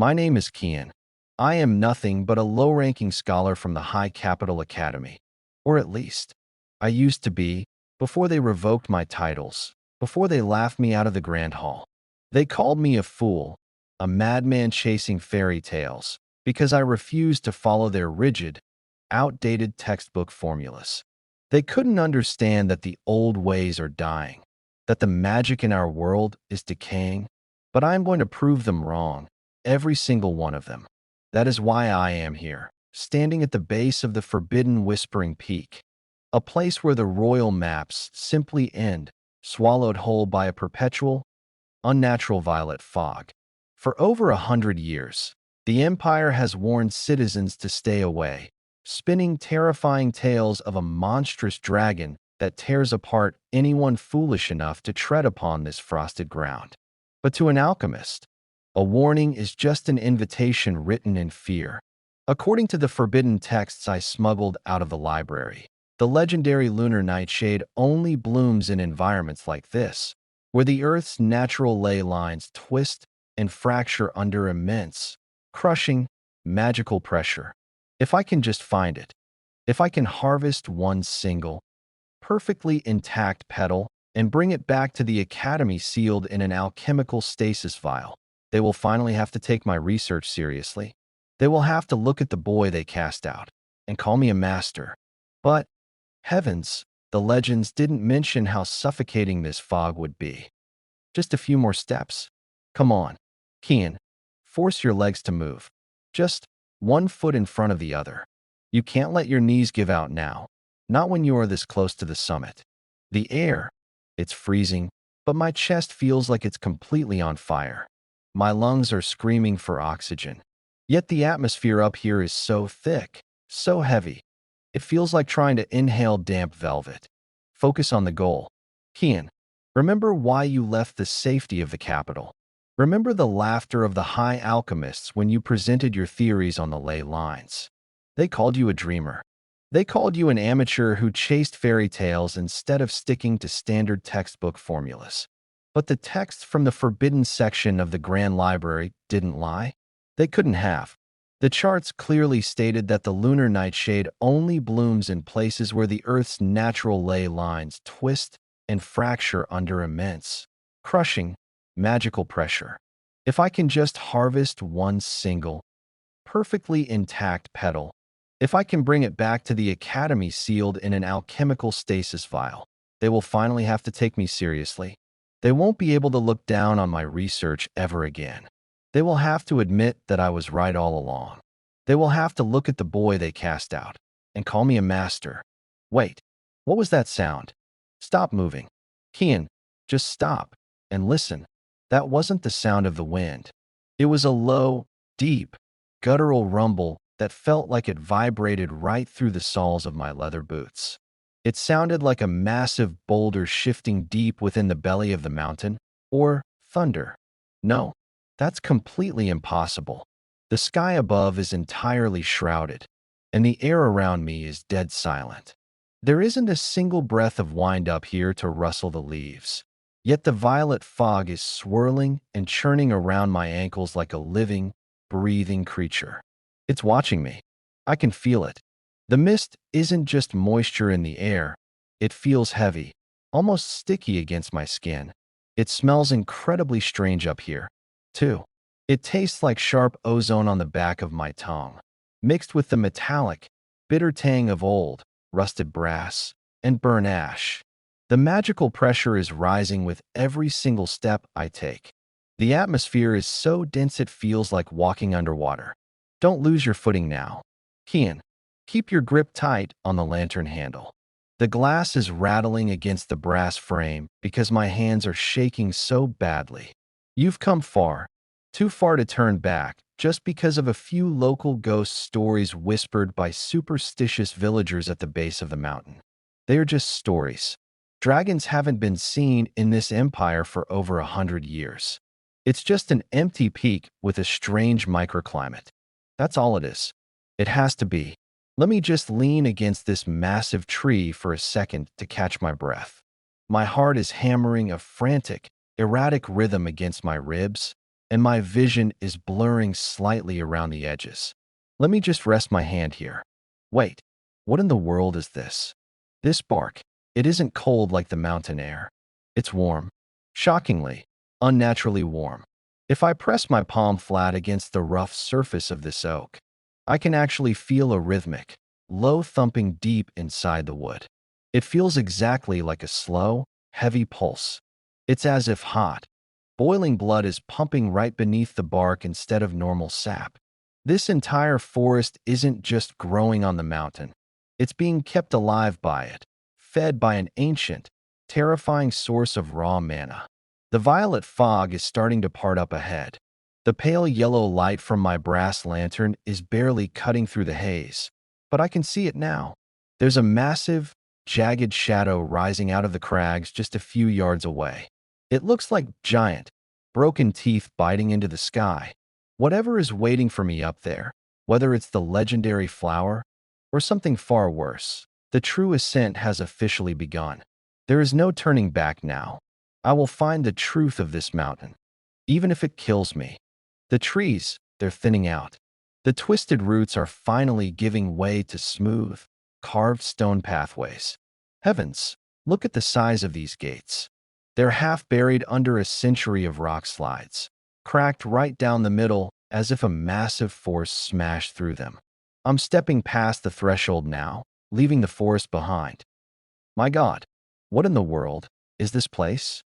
My name is Kian. I am nothing but a low-ranking scholar from the High Capital Academy. Or at least, I used to be, before they revoked my titles, before they laughed me out of the Grand Hall. They called me a fool, a madman chasing fairy tales, because I refused to follow their rigid, outdated textbook formulas. They couldn't understand that the old ways are dying, that the magic in our world is decaying, but I'm going to prove them wrong, every single one of them. That is why I am here, standing at the base of the forbidden Whispering Peak, a place where the royal maps simply end, swallowed whole by a perpetual, unnatural violet fog. For over 100 years, the Empire has warned citizens to stay away, spinning terrifying tales of a monstrous dragon that tears apart anyone foolish enough to tread upon this frosted ground. But to an alchemist, a warning is just an invitation written in fear. According to the forbidden texts I smuggled out of the library, the legendary lunar nightshade only blooms in environments like this, where the Earth's natural ley lines twist and fracture under immense, crushing, magical pressure. If I can just find it, if I can harvest one single, perfectly intact petal and bring it back to the Academy sealed in an alchemical stasis vial, they will finally have to take my research seriously. They will have to look at the boy they cast out and call me a master. But, heavens, the legends didn't mention how suffocating this fog would be. Just a few more steps. Come on, Kian, force your legs to move. Just one foot in front of the other. You can't let your knees give out now, not when you are this close to the summit. The air, it's freezing, but my chest feels like it's completely on fire. My lungs are screaming for oxygen. Yet the atmosphere up here is so thick, so heavy. It feels like trying to inhale damp velvet. Focus on the goal. Kian, remember why you left the safety of the capital. Remember the laughter of the high alchemists when you presented your theories on the ley lines. They called you a dreamer. They called you an amateur who chased fairy tales instead of sticking to standard textbook formulas. But the texts from the forbidden section of the Grand Library didn't lie. They couldn't have. The charts clearly stated that the lunar nightshade only blooms in places where the Earth's natural ley lines twist and fracture under immense, crushing, magical pressure. If I can just harvest one single, perfectly intact petal, if I can bring it back to the Academy sealed in an alchemical stasis vial, they will finally have to take me seriously. They won't be able to look down on my research ever again. They will have to admit that I was right all along. They will have to look at the boy they cast out and call me a master. Wait, what was that sound? Stop moving. Kian, just stop and listen. That wasn't the sound of the wind. It was a low, deep, guttural rumble that felt like it vibrated right through the soles of my leather boots. It sounded like a massive boulder shifting deep within the belly of the mountain, or thunder. No, that's completely impossible. The sky above is entirely shrouded, and the air around me is dead silent. There isn't a single breath of wind up here to rustle the leaves. Yet the violet fog is swirling and churning around my ankles like a living, breathing creature. It's watching me. I can feel it. The mist isn't just moisture in the air. It feels heavy, almost sticky against my skin. It smells incredibly strange up here, too. It tastes like sharp ozone on the back of my tongue, mixed with the metallic, bitter tang of old, rusted brass, and burnt ash. The magical pressure is rising with every single step I take. The atmosphere is so dense it feels like walking underwater. Don't lose your footing now. Kian, keep your grip tight on the lantern handle. The glass is rattling against the brass frame because my hands are shaking so badly. You've come far, too far to turn back, just because of a few local ghost stories whispered by superstitious villagers at the base of the mountain. They are just stories. Dragons haven't been seen in this empire for over 100 years. It's just an empty peak with a strange microclimate. That's all it is. It has to be. Let me just lean against this massive tree for a second to catch my breath. My heart is hammering a frantic, erratic rhythm against my ribs, and my vision is blurring slightly around the edges. Let me just rest my hand here. Wait, what in the world is this? This bark, it isn't cold like the mountain air. It's warm. Shockingly, unnaturally warm. If I press my palm flat against the rough surface of this oak, I can actually feel a rhythmic, low thumping deep inside the wood. It feels exactly like a slow, heavy pulse. It's as if hot, boiling blood is pumping right beneath the bark instead of normal sap. This entire forest isn't just growing on the mountain. It's being kept alive by it, fed by an ancient, terrifying source of raw mana. The violet fog is starting to part up ahead. The pale yellow light from my brass lantern is barely cutting through the haze, but I can see it now. There's a massive, jagged shadow rising out of the crags just a few yards away. It looks like giant, broken teeth biting into the sky. Whatever is waiting for me up there, whether it's the legendary flower or something far worse, the true ascent has officially begun. There is no turning back now. I will find the truth of this mountain, even if it kills me. The trees, they're thinning out. The twisted roots are finally giving way to smooth, carved stone pathways. Heavens, look at the size of these gates. They're half buried under a century of rock slides, cracked right down the middle as if a massive force smashed through them. I'm stepping past the threshold now, leaving the forest behind. My God, what in the world is this place?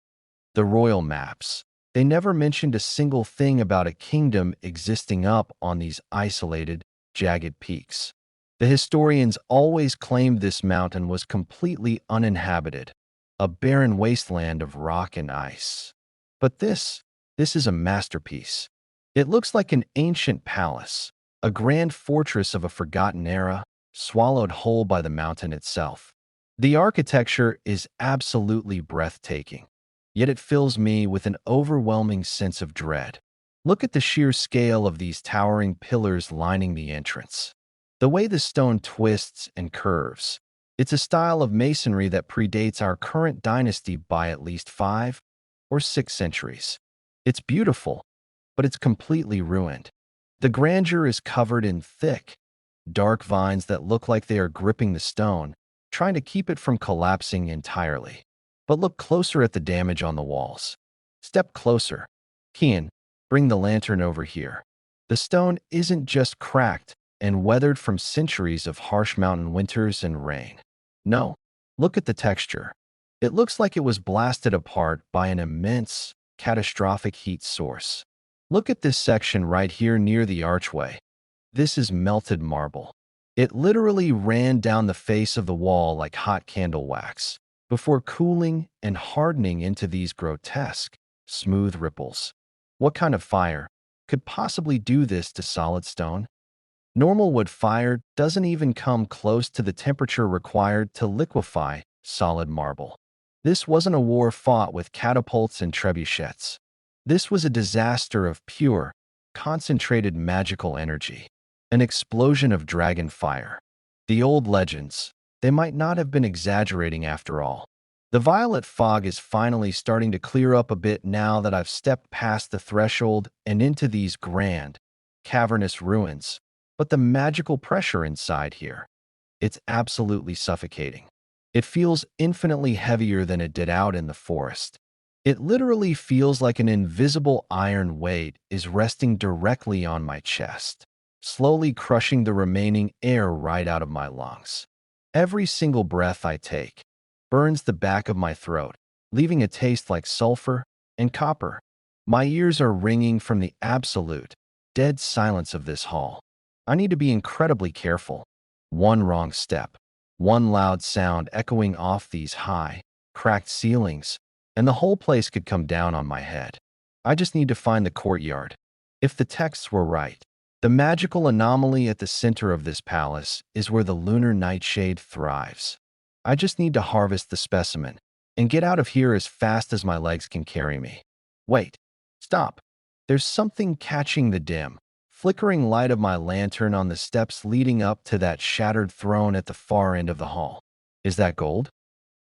The royal maps. They never mentioned a single thing about a kingdom existing up on these isolated, jagged peaks. The historians always claimed this mountain was completely uninhabited, a barren wasteland of rock and ice. But this is a masterpiece. It looks like an ancient palace, a grand fortress of a forgotten era, swallowed whole by the mountain itself. The architecture is absolutely breathtaking, yet it fills me with an overwhelming sense of dread. Look at the sheer scale of these towering pillars lining the entrance. The way the stone twists and curves. It's a style of masonry that predates our current dynasty by at least 5 or 6 centuries. It's beautiful, but it's completely ruined. The grandeur is covered in thick, dark vines that look like they are gripping the stone, trying to keep it from collapsing entirely. But look closer at the damage on the walls. Step closer. Kian, bring the lantern over here. The stone isn't just cracked and weathered from centuries of harsh mountain winters and rain. No, look at the texture. It looks like it was blasted apart by an immense, catastrophic heat source. Look at this section right here near the archway. This is melted marble. It literally ran down the face of the wall like hot candle wax, before cooling and hardening into these grotesque, smooth ripples. What kind of fire could possibly do this to solid stone? Normal wood fire doesn't even come close to the temperature required to liquefy solid marble. This wasn't a war fought with catapults and trebuchets. This was a disaster of pure, concentrated magical energy, an explosion of dragon fire. The old legends, they might not have been exaggerating after all. The violet fog is finally starting to clear up a bit now that I've stepped past the threshold and into these grand, cavernous ruins. But the magical pressure inside here, it's absolutely suffocating. It feels infinitely heavier than it did out in the forest. It literally feels like an invisible iron weight is resting directly on my chest, slowly crushing the remaining air right out of my lungs. Every single breath I take burns the back of my throat, leaving a taste like sulfur and copper. My ears are ringing from the absolute, dead silence of this hall. I need to be incredibly careful. One wrong step, one loud sound echoing off these high, cracked ceilings, and the whole place could come down on my head. I just need to find the courtyard. If the texts were right, the magical anomaly at the center of this palace is where the lunar nightshade thrives. I just need to harvest the specimen and get out of here as fast as my legs can carry me. Wait, stop. There's something catching the dim, flickering light of my lantern on the steps leading up to that shattered throne at the far end of the hall. Is that gold?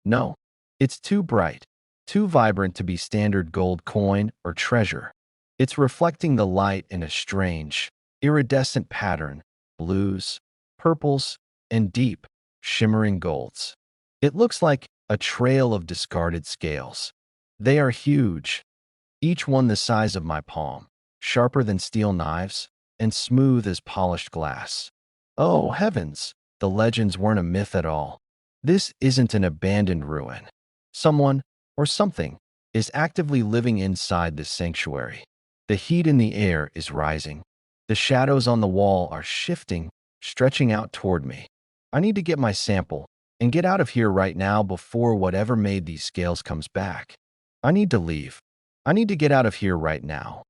No. It's too bright, too vibrant to be standard gold coin or treasure. It's reflecting the light in a strange, iridescent pattern, blues, purples, and deep, shimmering golds. It looks like a trail of discarded scales. They are huge, each one the size of my palm, sharper than steel knives, and smooth as polished glass. Oh, heavens! The legends weren't a myth at all. This isn't an abandoned ruin. Someone, or something, is actively living inside this sanctuary. The heat in the air is rising. The shadows on the wall are shifting, stretching out toward me. I need to get my sample and get out of here right now before whatever made these scales comes back. I need to leave. I need to get out of here right now.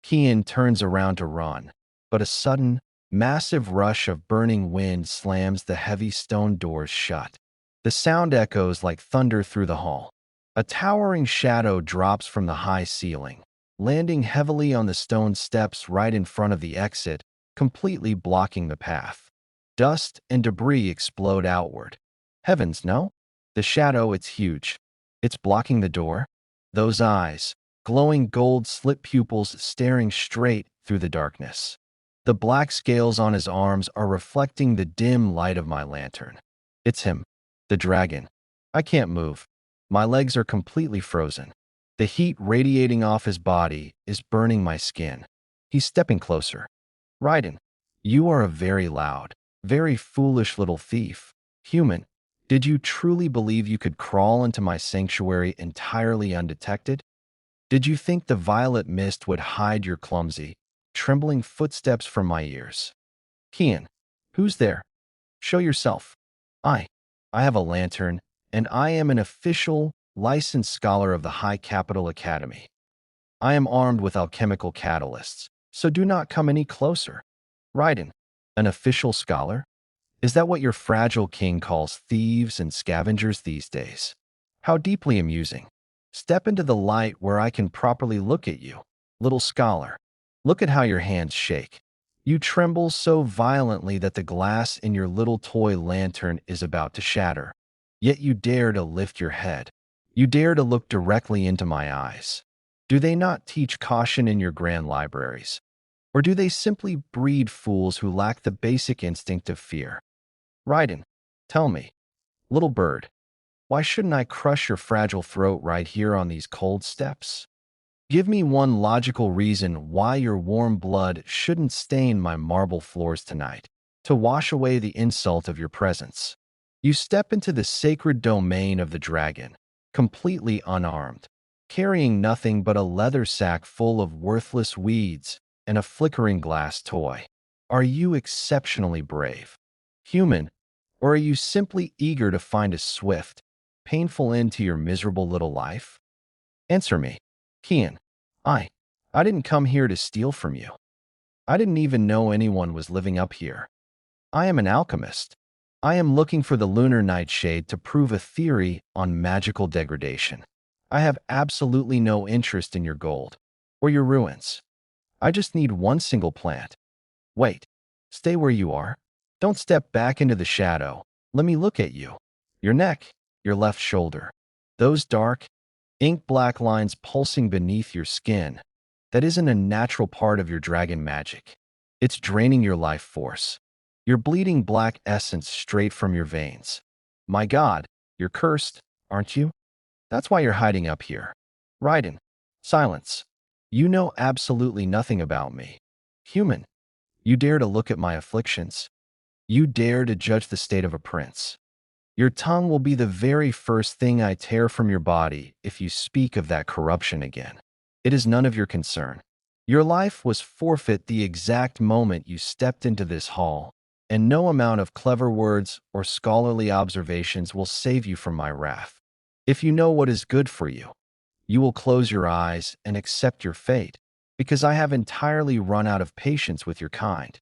Kian turns around to run, but a sudden, massive rush of burning wind slams the heavy stone doors shut. The sound echoes like thunder through the hall. A towering shadow drops from the high ceiling, landing heavily on the stone steps right in front of the exit, completely blocking the path. Dust and debris explode outward. Heavens, no! The shadow, it's huge. It's blocking the door. Those eyes, glowing gold slit pupils staring straight through the darkness. The black scales on his arms are reflecting the dim light of my lantern. It's him, the dragon. I can't move. My legs are completely frozen. The heat radiating off his body is burning my skin. He's stepping closer. Raiden, you are a very loud, very foolish little thief. Human, did you truly believe you could crawl into my sanctuary entirely undetected? Did you think the violet mist would hide your clumsy, trembling footsteps from my ears? Kian, who's there? Show yourself. I have a lantern, and I am an official, licensed scholar of the High Capital Academy. I am armed with alchemical catalysts, so do not come any closer. Raiden, an official scholar? Is that what your fragile king calls thieves and scavengers these days? How deeply amusing. Step into the light where I can properly look at you, little scholar. Look at how your hands shake. You tremble so violently that the glass in your little toy lantern is about to shatter. Yet you dare to lift your head. You dare to look directly into my eyes. Do they not teach caution in your grand libraries? Or do they simply breed fools who lack the basic instinct of fear? Raiden, tell me, little bird, why shouldn't I crush your fragile throat right here on these cold steps? Give me one logical reason why your warm blood shouldn't stain my marble floors tonight, to wash away the insult of your presence. You step into the sacred domain of the dragon, completely unarmed, carrying nothing but a leather sack full of worthless weeds and a flickering glass toy. Are you exceptionally brave, human, or are you simply eager to find a swift, painful end to your miserable little life? Answer me, Kian. I didn't come here to steal from you. I didn't even know anyone was living up here. I am an alchemist. I am looking for the lunar nightshade to prove a theory on magical degradation. I have absolutely no interest in your gold or your ruins. I just need one single plant. Wait, stay where you are. Don't step back into the shadow. Let me look at you. Your neck, your left shoulder. Those dark, ink-black lines pulsing beneath your skin. That isn't a natural part of your dragon magic. It's draining your life force. You're bleeding black essence straight from your veins. My God, you're cursed, aren't you? That's why you're hiding up here. Raiden, silence. You know absolutely nothing about me. Human, you dare to look at my afflictions. You dare to judge the state of a prince. Your tongue will be the very first thing I tear from your body if you speak of that corruption again. It is none of your concern. Your life was forfeit the exact moment you stepped into this hall, and no amount of clever words or scholarly observations will save you from my wrath. If you know what is good for you, you will close your eyes and accept your fate, because I have entirely run out of patience with your kind.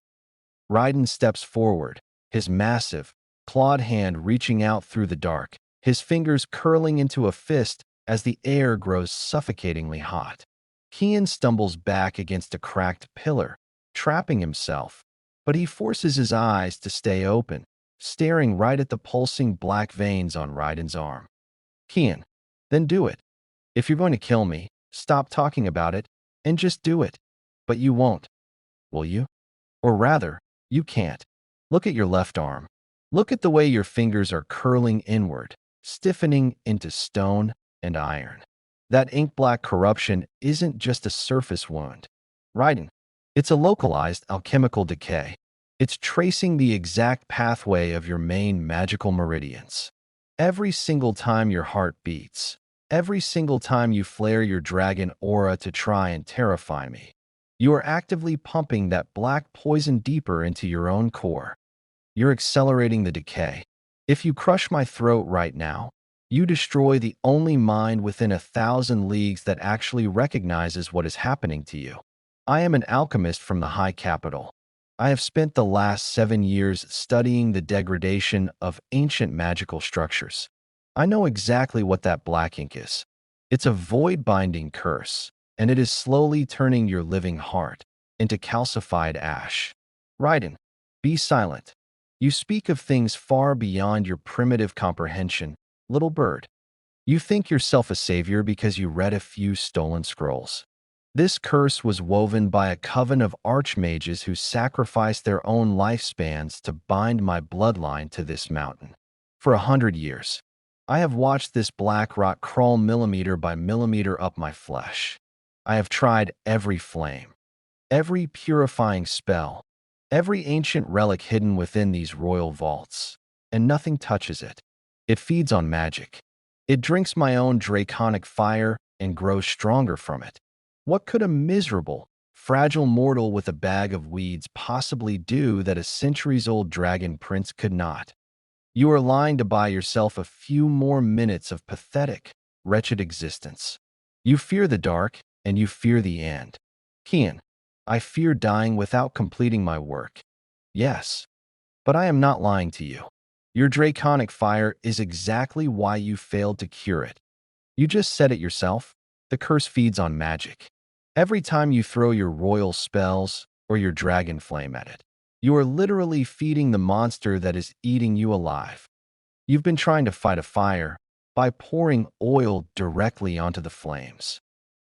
Raiden steps forward, his massive, clawed hand reaching out through the dark, his fingers curling into a fist as the air grows suffocatingly hot. Kian stumbles back against a cracked pillar, trapping himself, but he forces his eyes to stay open, staring right at the pulsing black veins on Raiden's arm. Kian, then do it. If you're going to kill me, stop talking about it and just do it. But you won't, will you? Or rather, you can't. Look at your left arm. Look at the way your fingers are curling inward, stiffening into stone and iron. That ink-black corruption isn't just a surface wound. Right? It's a localized alchemical decay. It's tracing the exact pathway of your main magical meridians. Every single time your heart beats, every single time you flare your dragon aura to try and terrify me, you are actively pumping that black poison deeper into your own core. You're accelerating the decay. If you crush my throat right now, you destroy the only mind within 1,000 leagues that actually recognizes what is happening to you. I am an alchemist from the high capital. I have spent the last 7 years studying the degradation of ancient magical structures. I know exactly what that black ink is. It's a void-binding curse, and it is slowly turning your living heart into calcified ash. Raiden, be silent. You speak of things far beyond your primitive comprehension, little bird. You think yourself a savior because you read a few stolen scrolls. This curse was woven by a coven of archmages who sacrificed their own lifespans to bind my bloodline to this mountain. For 100 years, I have watched this black rot crawl millimeter by millimeter up my flesh. I have tried every flame, every purifying spell, every ancient relic hidden within these royal vaults, and nothing touches it. It feeds on magic. It drinks my own draconic fire and grows stronger from it. What could a miserable, fragile mortal with a bag of weeds possibly do that a centuries-old dragon prince could not? You are lying to buy yourself a few more minutes of pathetic, wretched existence. You fear the dark, and you fear the end. Kian, I fear dying without completing my work. Yes, but I am not lying to you. Your draconic fire is exactly why you failed to cure it. You just said it yourself. The curse feeds on magic. Every time you throw your royal spells or your dragon flame at it, you are literally feeding the monster that is eating you alive. You've been trying to fight a fire by pouring oil directly onto the flames.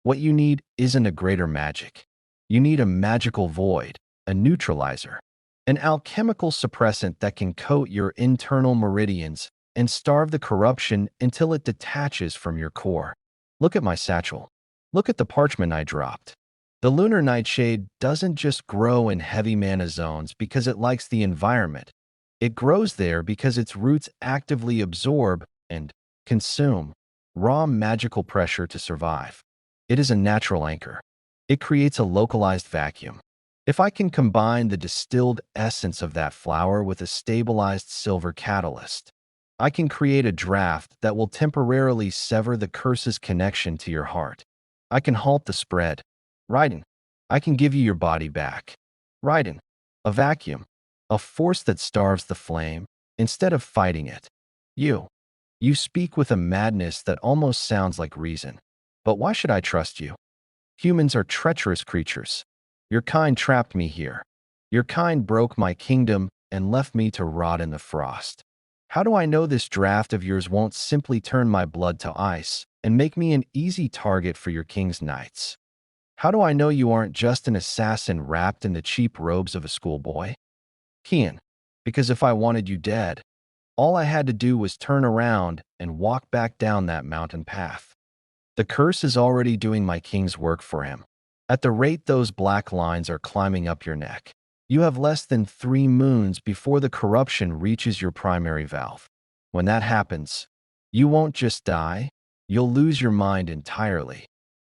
What you need isn't a greater magic. You need a magical void, a neutralizer, an alchemical suppressant that can coat your internal meridians and starve the corruption until it detaches from your core. Look at my satchel. Look at the parchment I dropped. The lunar nightshade doesn't just grow in heavy mana zones because it likes the environment. It grows there because its roots actively absorb and consume raw magical pressure to survive. It is a natural anchor. It creates a localized vacuum. If I can combine the distilled essence of that flower with a stabilized silver catalyst, I can create a draft that will temporarily sever the curse's connection to your heart. I can halt the spread. Raiden, I can give you your body back. Raiden, a vacuum, a force that starves the flame instead of fighting it. You speak with a madness that almost sounds like reason. But why should I trust you? Humans are treacherous creatures. Your kind trapped me here. Your kind broke my kingdom and left me to rot in the frost. How do I know this draft of yours won't simply turn my blood to ice and make me an easy target for your king's knights? How do I know you aren't just an assassin wrapped in the cheap robes of a schoolboy? Kian, because if I wanted you dead, all I had to do was turn around and walk back down that mountain path. The curse is already doing my king's work for him. At the rate those black lines are climbing up your neck, you have less than 3 moons before the corruption reaches your primary valve. When that happens, you won't just die, you'll lose your mind entirely,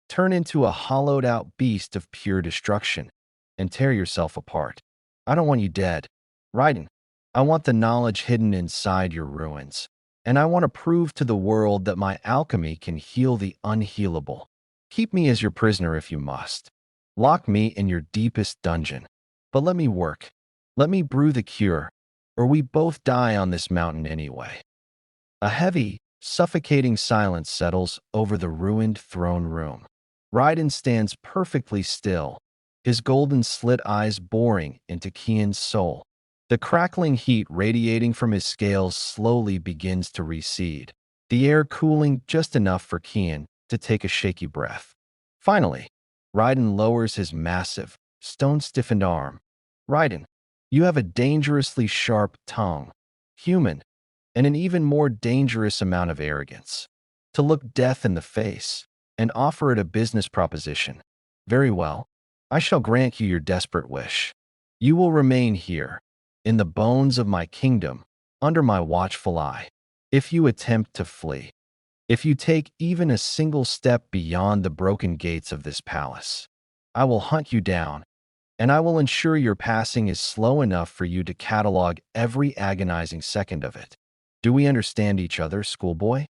turn into a hollowed-out beast of pure destruction, and tear yourself apart. I don't want you dead. Raiden, I want the knowledge hidden inside your ruins, and I want to prove to the world that my alchemy can heal the unhealable. Keep me as your prisoner if you must. Lock me in your deepest dungeon. But let me work. Let me brew the cure, or we both die on this mountain anyway. A heavy, suffocating silence settles over the ruined throne room. Raiden stands perfectly still, his golden slit eyes boring into Kian's soul. The crackling heat radiating from his scales slowly begins to recede, the air cooling just enough for Kian to take a shaky breath. Finally, Raiden lowers his massive, stone-stiffened arm. Raiden, you have a dangerously sharp tongue, human, and an even more dangerous amount of arrogance. To look death in the face and offer it a business proposition. Very well, I shall grant you your desperate wish. You will remain here, in the bones of my kingdom, under my watchful eye. If you attempt to flee, if you take even a single step beyond the broken gates of this palace, I will hunt you down, and I will ensure your passing is slow enough for you to catalog every agonizing second of it. Do we understand each other, schoolboy?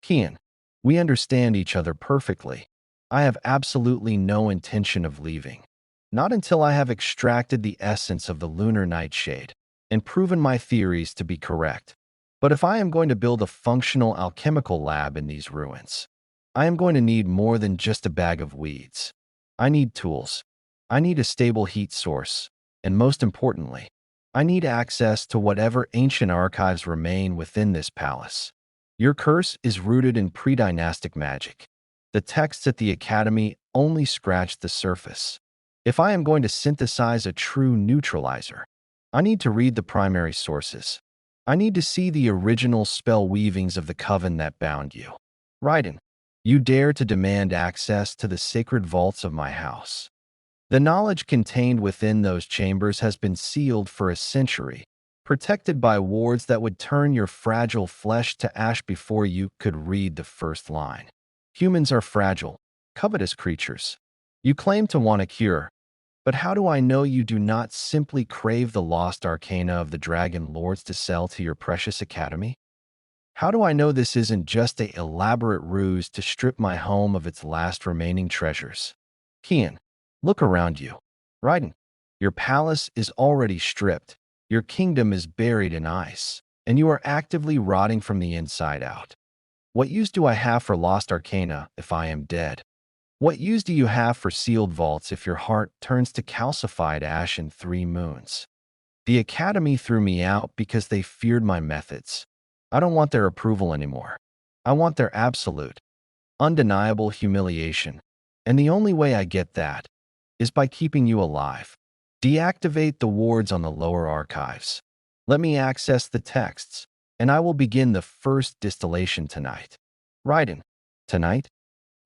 Kian, we understand each other perfectly. I have absolutely no intention of leaving. Not until I have extracted the essence of the lunar nightshade and proven my theories to be correct. But if I am going to build a functional alchemical lab in these ruins, I am going to need more than just a bag of weeds. I need tools. I need a stable heat source. And most importantly, I need access to whatever ancient archives remain within this palace. Your curse is rooted in pre-dynastic magic. The texts at the Academy only scratched the surface. If I am going to synthesize a true neutralizer, I need to read the primary sources. I need to see the original spell weavings of the coven that bound you. Raiden, you dare to demand access to the sacred vaults of my house. The knowledge contained within those chambers has been sealed for a century, protected by wards that would turn your fragile flesh to ash before you could read the first line. Humans are fragile, covetous creatures. You claim to want a cure, but how do I know you do not simply crave the lost arcana of the Dragon Lords to sell to your precious academy? How do I know this isn't just an elaborate ruse to strip my home of its last remaining treasures? Kian, look around you. Raiden, your palace is already stripped, your kingdom is buried in ice, and you are actively rotting from the inside out. What use do I have for lost arcana if I am dead? What use do you have for sealed vaults if your heart turns to calcified ash in 3 moons? The Academy threw me out because they feared my methods. I don't want their approval anymore. I want their absolute, undeniable humiliation. And the only way I get that is by keeping you alive. Deactivate the wards on the lower archives. Let me access the texts, and I will begin the first distillation tonight. Raiden, tonight?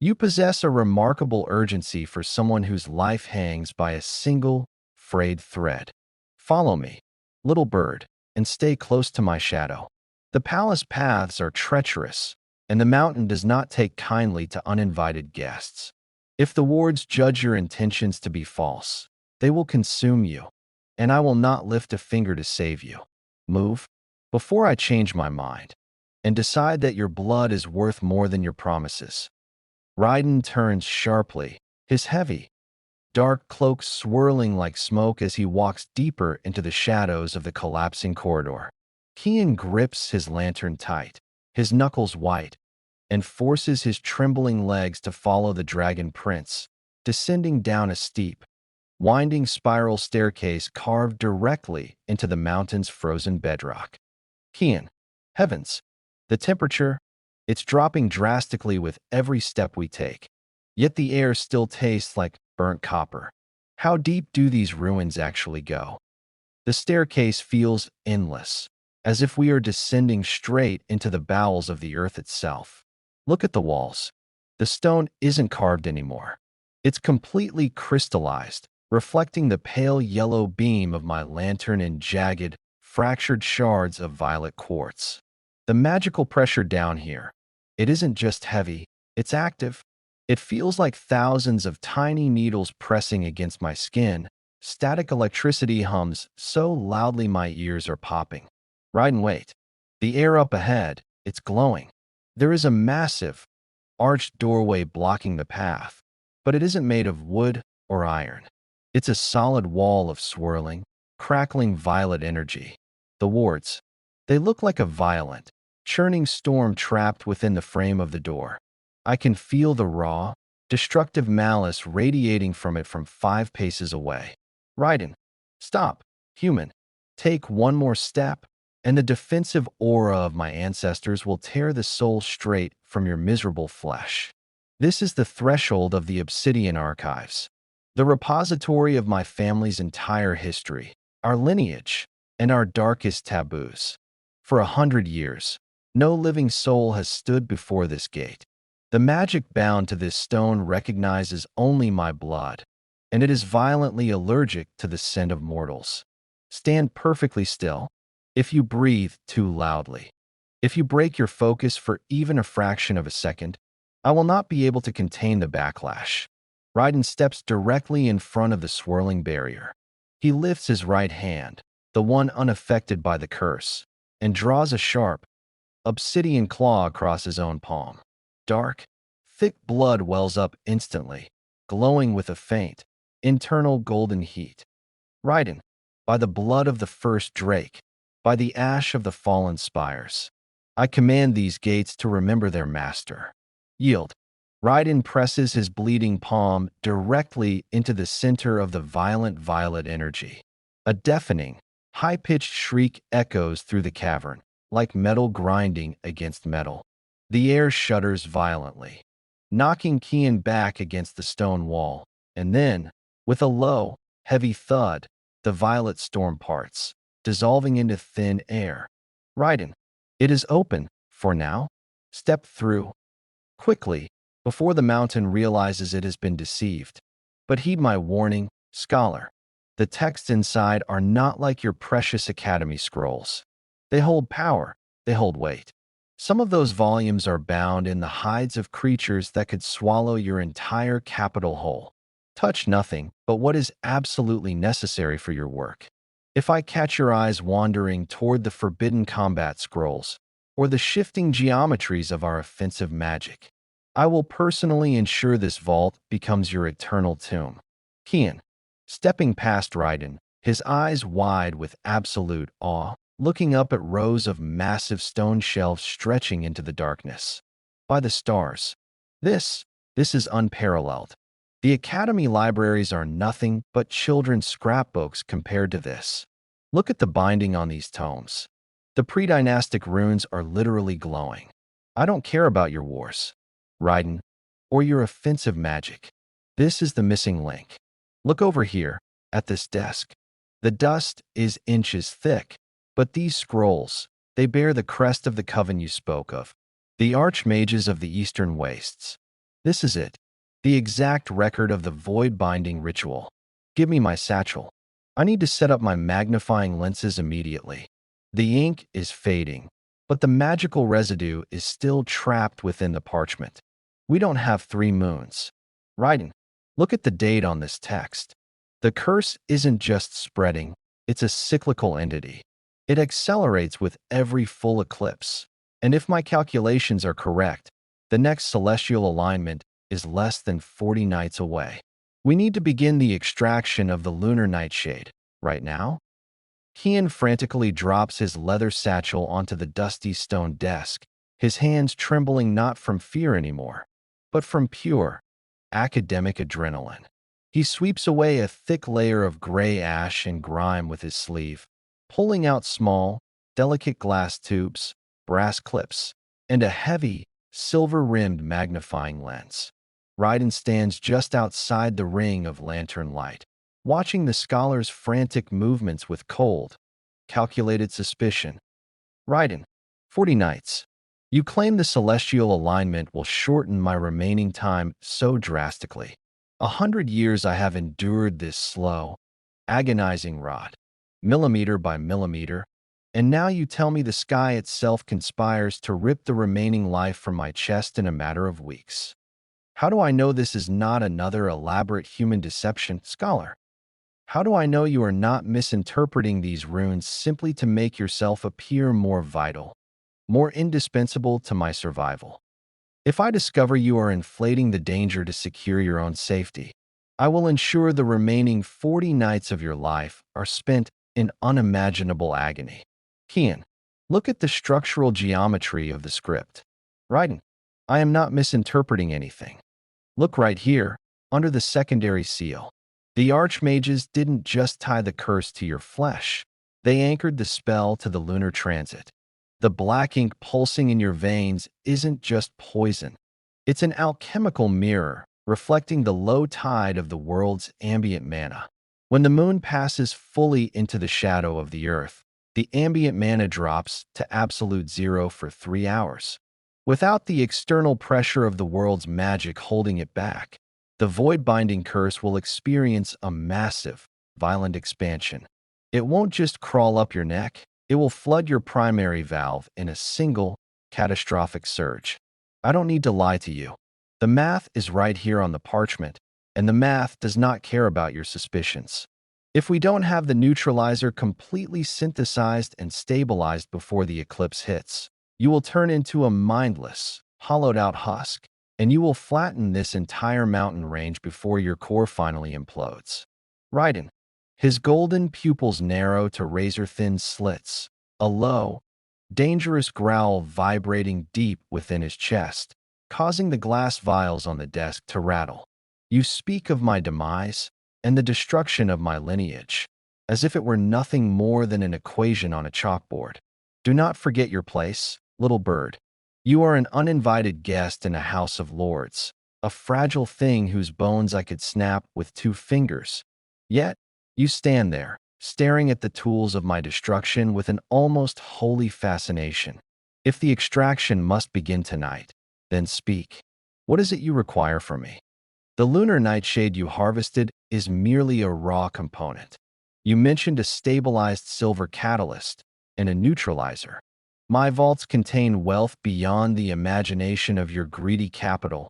You possess a remarkable urgency for someone whose life hangs by a single, frayed thread. Follow me, little bird, and stay close to my shadow. The palace paths are treacherous, and the mountain does not take kindly to uninvited guests. If the wards judge your intentions to be false, they will consume you, and I will not lift a finger to save you. Move, before I change my mind, and decide that your blood is worth more than your promises. Raiden turns sharply, his heavy, dark cloak swirling like smoke as he walks deeper into the shadows of the collapsing corridor. Kian grips his lantern tight, his knuckles white, and forces his trembling legs to follow the Dragon Prince, descending down a steep, winding spiral staircase carved directly into the mountain's frozen bedrock. Kian, heavens, the temperature, it's dropping drastically with every step we take. Yet the air still tastes like burnt copper. How deep do these ruins actually go? The staircase feels endless, as if we are descending straight into the bowels of the earth itself. Look at the walls. The stone isn't carved anymore. It's completely crystallized, reflecting the pale yellow beam of my lantern in jagged, fractured shards of violet quartz. The magical pressure down here, it isn't just heavy, it's active. It feels like thousands of tiny needles pressing against my skin. Static electricity hums so loudly my ears are popping. Raiden, wait. The air up ahead, it's glowing. There is a massive, arched doorway blocking the path, but it isn't made of wood or iron. It's a solid wall of swirling, crackling violet energy. The wards, they look like a violent, churning storm trapped within the frame of the door. I can feel the raw, destructive malice radiating from it from 5 paces away. Raiden, stop, human. Take one more step, and the defensive aura of my ancestors will tear the soul straight from your miserable flesh. This is the threshold of the Obsidian archives, the repository of my family's entire history, our lineage, and our darkest taboos. For 100 years, no living soul has stood before this gate. The magic bound to this stone recognizes only my blood, and it is violently allergic to the scent of mortals. Stand perfectly still. If you breathe too loudly, if you break your focus for even a fraction of a second, I will not be able to contain the backlash. Raiden steps directly in front of the swirling barrier. He lifts his right hand, the one unaffected by the curse, and draws a sharp, obsidian claw across his own palm. Dark, thick blood wells up instantly, glowing with a faint, internal golden heat. Raiden, by the blood of the first Drake, by the ash of the fallen spires, I command these gates to remember their master. Yield. Raiden presses his bleeding palm directly into the center of the violent violet energy. A deafening, high-pitched shriek echoes through the cavern, like metal grinding against metal. The air shudders violently, knocking Kian back against the stone wall, and then, with a low, heavy thud, the violet storm parts, dissolving into thin air. Raiden, it is open, for now. Step through. Quickly, before the mountain realizes it has been deceived. But heed my warning, scholar. The texts inside are not like your precious Academy scrolls. They hold power, they hold weight. Some of those volumes are bound in the hides of creatures that could swallow your entire capital whole. Touch nothing but what is absolutely necessary for your work. If I catch your eyes wandering toward the forbidden combat scrolls, or the shifting geometries of our offensive magic, I will personally ensure this vault becomes your eternal tomb. Kian, stepping past Raiden, his eyes wide with absolute awe, looking up at rows of massive stone shelves stretching into the darkness. By the stars, this is unparalleled. The Academy libraries are nothing but children's scrapbooks compared to this. Look at the binding on these tomes. The pre-dynastic runes are literally glowing. I don't care about your wars, Raiden, or your offensive magic. This is the missing link. Look over here, at this desk. The dust is inches thick, but these scrolls, they bear the crest of the coven you spoke of, the archmages of the Eastern Wastes. This is it, the exact record of the void-binding ritual. Give me my satchel. I need to set up my magnifying lenses immediately. The ink is fading, but the magical residue is still trapped within the parchment. We don't have 3 moons. Raiden, look at the date on this text. The curse isn't just spreading, it's a cyclical entity. It accelerates with every full eclipse. And if my calculations are correct, the next celestial alignment is less than 40 nights away. We need to begin the extraction of the lunar nightshade. Right now? Kian frantically drops his leather satchel onto the dusty stone desk, his hands trembling not from fear anymore, but from pure, academic adrenaline. He sweeps away a thick layer of gray ash and grime with his sleeve, pulling out small, delicate glass tubes, brass clips, and a heavy, silver-rimmed magnifying lens. Raiden stands just outside the ring of lantern light, watching the scholar's frantic movements with cold, calculated suspicion. Raiden, 40 nights. You claim the celestial alignment will shorten my remaining time so drastically. 100 years I have endured this slow, agonizing rot, millimeter by millimeter, and now you tell me the sky itself conspires to rip the remaining life from my chest in a matter of weeks. How do I know this is not another elaborate human deception, scholar? How do I know you are not misinterpreting these runes simply to make yourself appear more vital, more indispensable to my survival? If I discover you are inflating the danger to secure your own safety, I will ensure the remaining 40 nights of your life are spent in unimaginable agony. Kian, look at the structural geometry of the script. Raiden, I am not misinterpreting anything. Look right here, under the secondary seal. The archmages didn't just tie the curse to your flesh. They anchored the spell to the lunar transit. The black ink pulsing in your veins isn't just poison. It's an alchemical mirror, reflecting the low tide of the world's ambient mana. When the moon passes fully into the shadow of the earth, the ambient mana drops to absolute zero for 3 hours. Without the external pressure of the world's magic holding it back, the void-binding curse will experience a massive, violent expansion. It won't just crawl up your neck, it will flood your primary valve in a single, catastrophic surge. I don't need to lie to you. The math is right here on the parchment, and the math does not care about your suspicions. If we don't have the neutralizer completely synthesized and stabilized before the eclipse hits, you will turn into a mindless, hollowed-out husk, and you will flatten this entire mountain range before your core finally implodes. Raiden. His golden pupils narrow to razor-thin slits, a low, dangerous growl vibrating deep within his chest, causing the glass vials on the desk to rattle. You speak of my demise and the destruction of my lineage, as if it were nothing more than an equation on a chalkboard. Do not forget your place, little bird. You are an uninvited guest in a house of lords, a fragile thing whose bones I could snap with 2 fingers. Yet, you stand there, staring at the tools of my destruction with an almost holy fascination. If the extraction must begin tonight, then speak. What is it you require from me? The lunar nightshade you harvested is merely a raw component. You mentioned a stabilized silver catalyst and a neutralizer. My vaults contain wealth beyond the imagination of your greedy capital,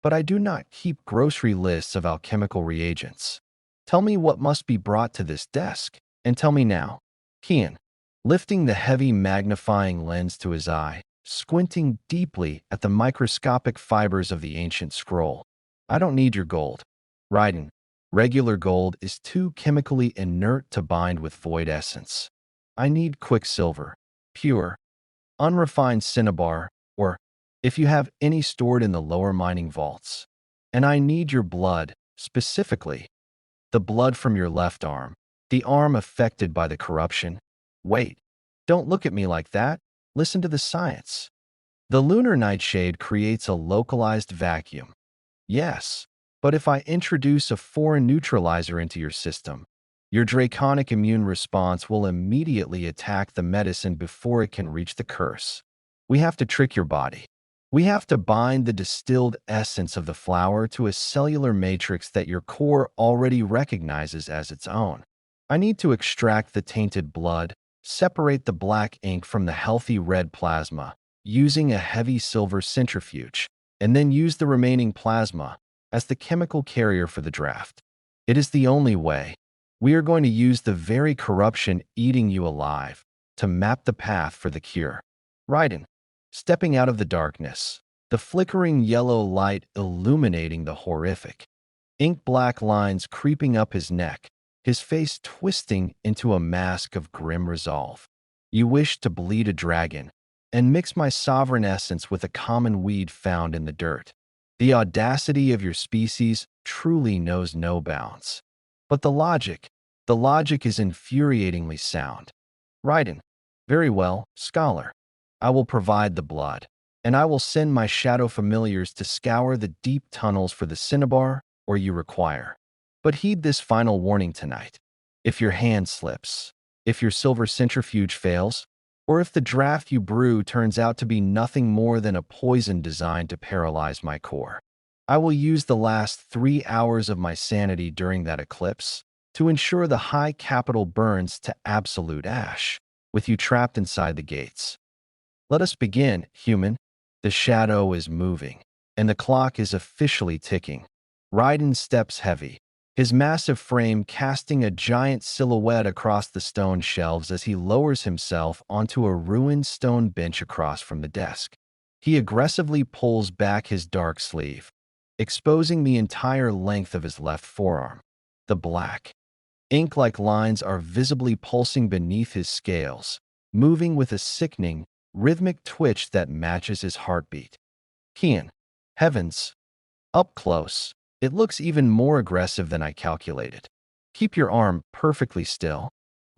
but I do not keep grocery lists of alchemical reagents. Tell me what must be brought to this desk, and tell me now. Kian, lifting the heavy magnifying lens to his eye, squinting deeply at the microscopic fibers of the ancient scroll. I don't need your gold. Raiden, regular gold is too chemically inert to bind with void essence. I need quicksilver, pure, unrefined cinnabar, or, if you have any stored in the lower mining vaults. And I need your blood, specifically, the blood from your left arm, the arm affected by the corruption. Wait, don't look at me like that. Listen to the science. The lunar nightshade creates a localized vacuum. Yes, but if I introduce a foreign neutralizer into your system, your draconic immune response will immediately attack the medicine before it can reach the curse. We have to trick your body. We have to bind the distilled essence of the flower to a cellular matrix that your core already recognizes as its own. I need to extract the tainted blood, separate the black ink from the healthy red plasma, using a heavy silver centrifuge, and then use the remaining plasma as the chemical carrier for the draft. It is the only way. We are going to use the very corruption eating you alive to map the path for the cure. Raiden, stepping out of the darkness, the flickering yellow light illuminating the horrific, ink-black lines creeping up his neck, his face twisting into a mask of grim resolve. You wish to bleed a dragon and mix my sovereign essence with a common weed found in the dirt. The audacity of your species truly knows no bounds. But the logic is infuriatingly sound. Raiden, very well, scholar. I will provide the blood, and I will send my shadow familiars to scour the deep tunnels for the cinnabar or you require. But heed this final warning tonight. If your hand slips, if your silver centrifuge fails, or if the draft you brew turns out to be nothing more than a poison designed to paralyze my core, I will use the last 3 hours of my sanity during that eclipse to ensure the high capital burns to absolute ash, with you trapped inside the gates. Let us begin, human. The shadow is moving, and the clock is officially ticking. Raiden steps heavy, his massive frame casting a giant silhouette across the stone shelves as he lowers himself onto a ruined stone bench across from the desk. He aggressively pulls back his dark sleeve, exposing the entire length of his left forearm. The black, ink-like lines are visibly pulsing beneath his scales, moving with a sickening, rhythmic twitch that matches his heartbeat. Kian, heavens! Up close, it looks even more aggressive than I calculated. Keep your arm perfectly still.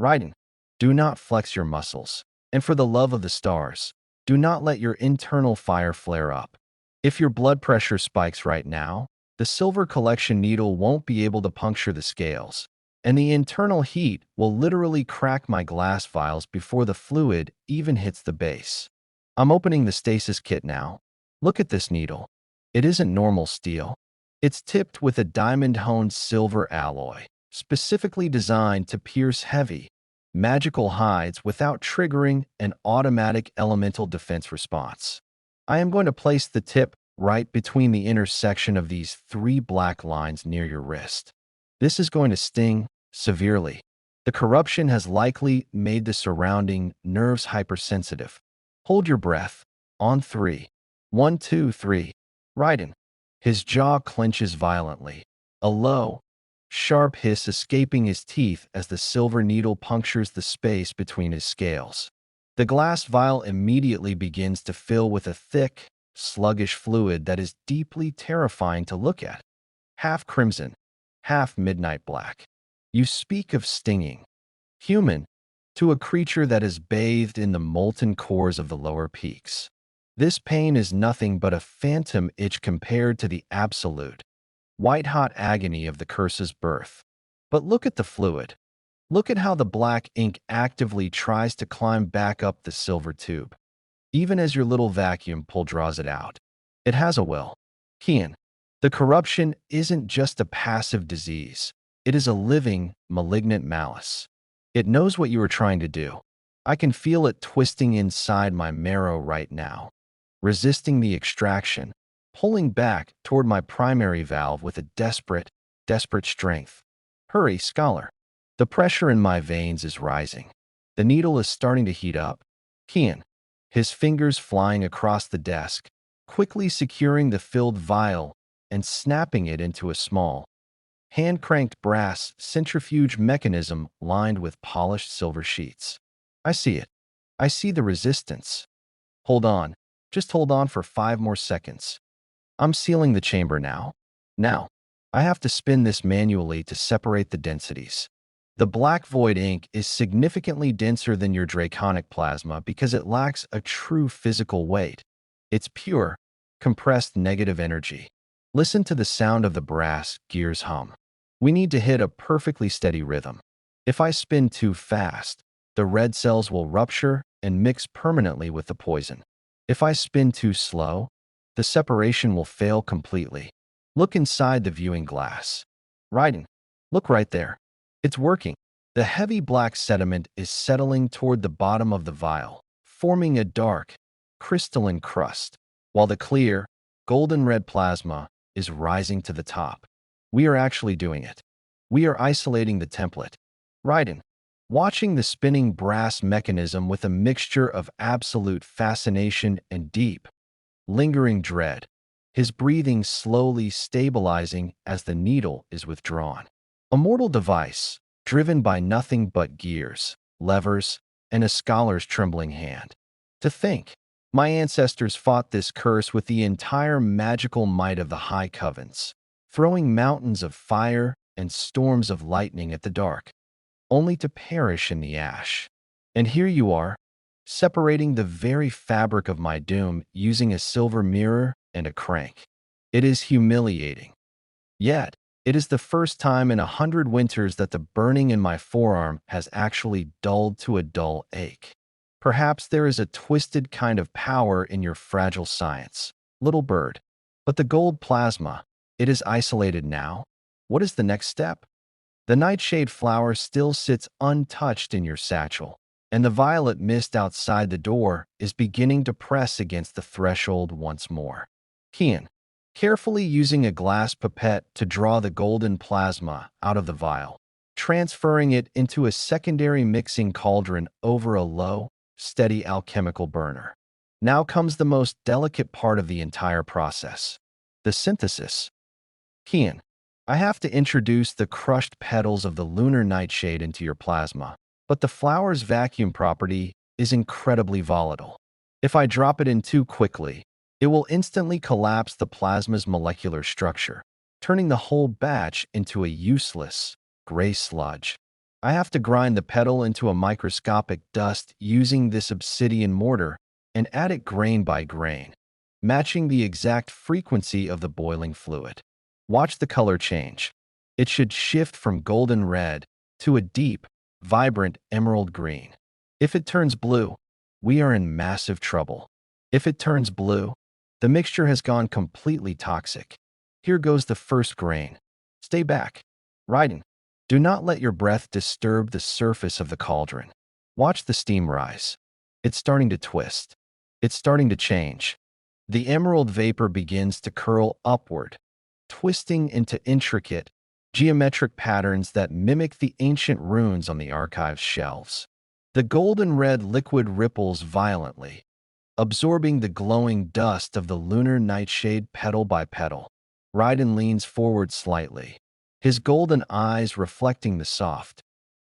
Raiden, do not flex your muscles. And for the love of the stars, do not let your internal fire flare up. If your blood pressure spikes right now, the silver collection needle won't be able to puncture the scales, and the internal heat will literally crack my glass vials before the fluid even hits the base. I'm opening the stasis kit now. Look at this needle. It isn't normal steel. It's tipped with a diamond-honed silver alloy, specifically designed to pierce heavy, magical hides without triggering an automatic elemental defense response. I am going to place the tip right between the intersection of these three black lines near your wrist. This is going to sting severely. The corruption has likely made the surrounding nerves hypersensitive. Hold your breath. On 3. 1, 2, 3. Raiden. His jaw clenches violently. A low, sharp hiss escaping his teeth as the silver needle punctures the space between his scales. The glass vial immediately begins to fill with a thick, sluggish fluid that is deeply terrifying to look at. Half crimson, half midnight black. You speak of stinging. Human, to a creature that is bathed in the molten cores of the lower peaks. This pain is nothing but a phantom itch compared to the absolute, white-hot agony of the curse's birth. But look at the fluid. Look at how the black ink actively tries to climb back up the silver tube. Even as your little vacuum pull draws it out. It has a will. Kian, the corruption isn't just a passive disease. It is a living, malignant malice. It knows what you are trying to do. I can feel it twisting inside my marrow right now, resisting the extraction, pulling back toward my primary valve with a desperate strength. Hurry, Scholar. The pressure in my veins is rising. The needle is starting to heat up. Kian, his fingers flying across the desk, quickly securing the filled vial and snapping it into a small, hand-cranked brass centrifuge mechanism lined with polished silver sheets. I see it. I see the resistance. Hold on. Just hold on for 5 more seconds. I'm sealing the chamber now. Now, I have to spin this manually to separate the densities. The black void ink is significantly denser than your draconic plasma because it lacks a true physical weight. It's pure, compressed negative energy. Listen to the sound of the brass gears hum. We need to hit a perfectly steady rhythm. If I spin too fast, the red cells will rupture and mix permanently with the poison. If I spin too slow, the separation will fail completely. Look inside the viewing glass. Raiden, look right there. It's working. The heavy black sediment is settling toward the bottom of the vial, forming a dark, crystalline crust, while the clear, golden-red plasma is rising to the top. We are actually doing it. We are isolating the template. Raiden, watching the spinning brass mechanism with a mixture of absolute fascination and deep, lingering dread, his breathing slowly stabilizing as the needle is withdrawn. A mortal device, driven by nothing but gears, levers, and a scholar's trembling hand. To think, my ancestors fought this curse with the entire magical might of the High Covens, throwing mountains of fire and storms of lightning at the dark, only to perish in the ash. And here you are, separating the very fabric of my doom using a silver mirror and a crank. It is humiliating. Yet, it is the first time in 100 winters that the burning in my forearm has actually dulled to a dull ache. Perhaps there is a twisted kind of power in your fragile science, little bird. But the gold plasma, it is isolated now. What is the next step? The nightshade flower still sits untouched in your satchel, and the violet mist outside the door is beginning to press against the threshold once more. Kian, carefully using a glass pipette to draw the golden plasma out of the vial, transferring it into a secondary mixing cauldron over a low, steady alchemical burner. Now comes the most delicate part of the entire process, the synthesis. Kian, I have to introduce the crushed petals of the lunar nightshade into your plasma, but the flower's vacuum property is incredibly volatile. If I drop it in too quickly, it will instantly collapse the plasma's molecular structure, turning the whole batch into a useless, gray sludge. I have to grind the petal into a microscopic dust using this obsidian mortar and add it grain by grain. matching the exact frequency of the boiling fluid. Watch the color change. It should shift from golden red to a deep, vibrant emerald green. If it turns blue, we are in massive trouble. If it turns blue, the mixture has gone completely toxic. Here goes the first grain. Stay back. Raiden, do not let your breath disturb the surface of the cauldron. Watch the steam rise. It's starting to twist. It's starting to change. The emerald vapor begins to curl upward, twisting into intricate, geometric patterns that mimic the ancient runes on the archive's shelves. The golden red liquid ripples violently, absorbing the glowing dust of the lunar nightshade petal by petal. Raiden leans forward slightly, his golden eyes reflecting the soft,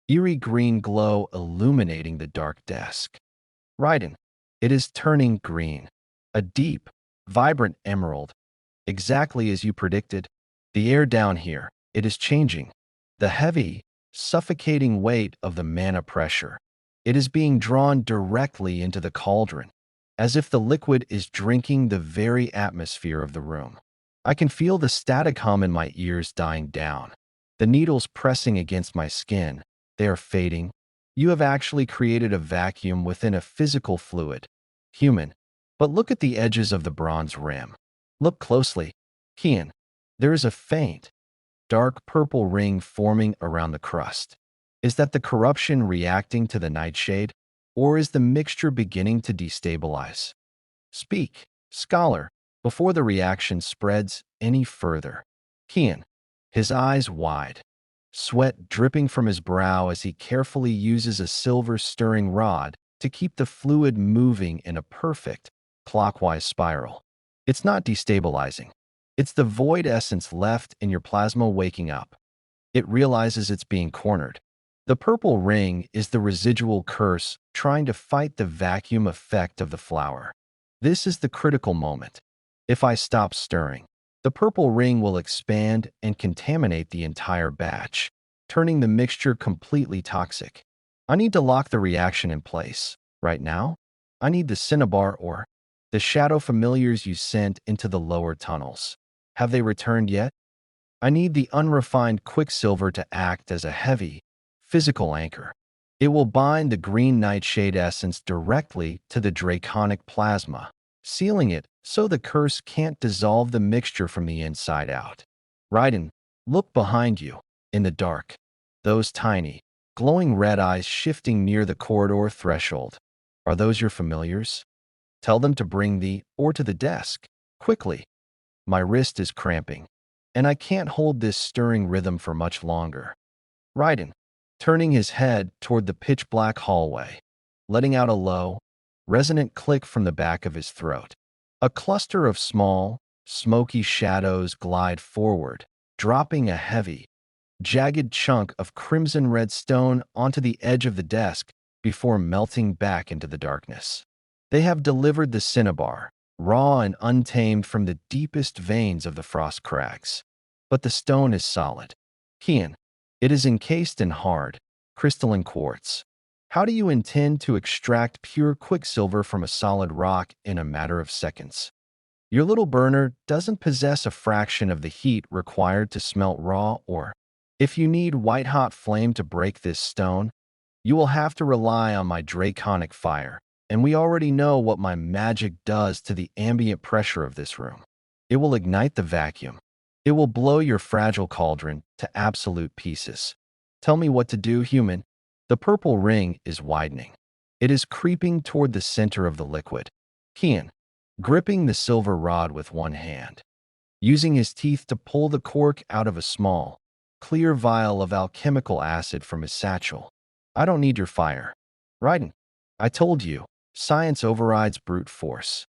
eerie green glow illuminating the dark desk. Raiden, it is turning green, a deep, vibrant emerald, exactly as you predicted. The air down here, it is changing. The heavy, suffocating weight of the mana pressure. It is being drawn directly into the cauldron, as if the liquid is drinking the very atmosphere of the room. I can feel the static hum in my ears dying down. The needles pressing against my skin, they are fading. You have actually created a vacuum within a physical fluid. Human. But look at the edges of the bronze rim. Look closely. Kian, there is a faint, dark purple ring forming around the crust. Is that the corruption reacting to the nightshade, or is the mixture beginning to destabilize? Speak, scholar, before the reaction spreads any further. Kian, his eyes wide, sweat dripping from his brow as he carefully uses a silver stirring rod to keep the fluid moving in a perfect, clockwise spiral. It's not destabilizing. It's the void essence left in your plasma waking up. It realizes it's being cornered. The purple ring is the residual curse trying to fight the vacuum effect of the flower. This is the critical moment. If I stop stirring, the purple ring will expand and contaminate the entire batch, turning the mixture completely toxic. I need to lock the reaction in place. Right now, I need the cinnabar or the shadow familiars you sent into the lower tunnels. Have they returned yet? I need the unrefined quicksilver to act as a heavy, physical anchor. It will bind the green nightshade essence directly to the draconic plasma, sealing it so the curse can't dissolve the mixture from the inside out. Raiden, look behind you, in the dark. Those tiny, glowing red eyes shifting near the corridor threshold. Are those your familiars? Tell them to bring thee or to the desk, quickly. My wrist is cramping, and I can't hold this stirring rhythm for much longer. Raiden, turning his head toward the pitch-black hallway, letting out a low, resonant click from the back of his throat. A cluster of small, smoky shadows glide forward, dropping a heavy, jagged chunk of crimson-red stone onto the edge of the desk before melting back into the darkness. They have delivered the cinnabar, raw and untamed from the deepest veins of the frost crags. But the stone is solid. Kian, it is encased in hard, crystalline quartz. How do you intend to extract pure quicksilver from a solid rock in a matter of seconds? Your little burner doesn't possess a fraction of the heat required to smelt raw ore. If you need white-hot flame to break this stone, you will have to rely on my draconic fire, and we already know what my magic does to the ambient pressure of this room. It will ignite the vacuum. It will blow your fragile cauldron to absolute pieces. Tell me what to do, human. The purple ring is widening. It is creeping toward the center of the liquid. Kian, gripping the silver rod with one hand, using his teeth to pull the cork out of a small, clear vial of alchemical acid from his satchel. I don't need your fire. Raiden, I told you, science overrides brute force.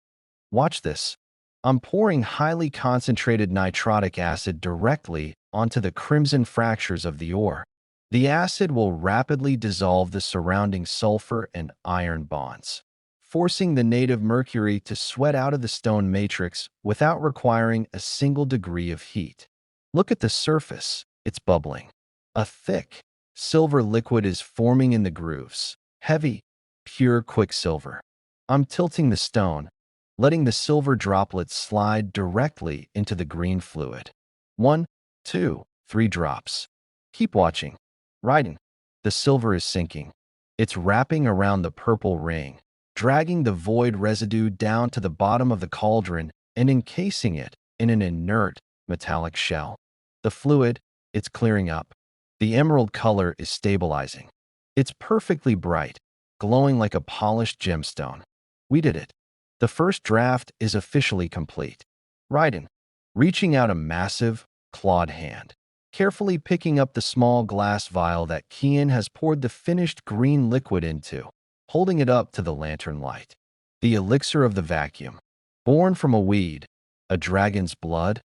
Watch this. I'm pouring highly concentrated nitrotic acid directly onto the crimson fractures of the ore. The acid will rapidly dissolve the surrounding sulfur and iron bonds, forcing the native mercury to sweat out of the stone matrix without requiring a single degree of heat. Look at the surface. It's bubbling. A thick, silver liquid is forming in the grooves. Heavy, pure quicksilver. I'm tilting the stone, letting the silver droplets slide directly into the green fluid. 1, 2, 3 drops. Keep watching. Raiden. The silver is sinking. It's wrapping around the purple ring, dragging the void residue down to the bottom of the cauldron and encasing it in an inert, metallic shell. The fluid, it's clearing up. The emerald color is stabilizing. It's perfectly bright, glowing like a polished gemstone. We did it. The first draft is officially complete. Raiden, reaching out a massive, clawed hand, carefully picking up the small glass vial that Kian has poured the finished green liquid into, holding it up to the lantern light. The elixir of the vacuum, born from a weed, a dragon's blood,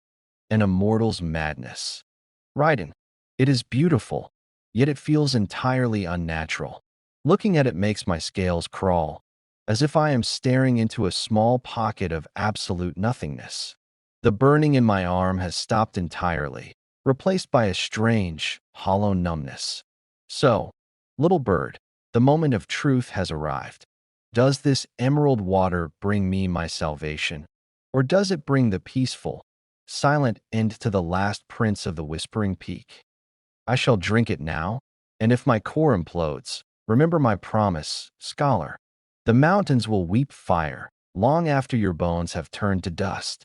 and a mortal's madness. Raiden, it is beautiful, yet it feels entirely unnatural. Looking at it makes my scales crawl, as if I am staring into a small pocket of absolute nothingness. The burning in my arm has stopped entirely, replaced by a strange, hollow numbness. So, little bird, the moment of truth has arrived. Does this emerald water bring me my salvation, or does it bring the peaceful, silent end to the last prince of the Whispering Peak? I shall drink it now, and if my core implodes, remember my promise, scholar. The mountains will weep fire, long after your bones have turned to dust.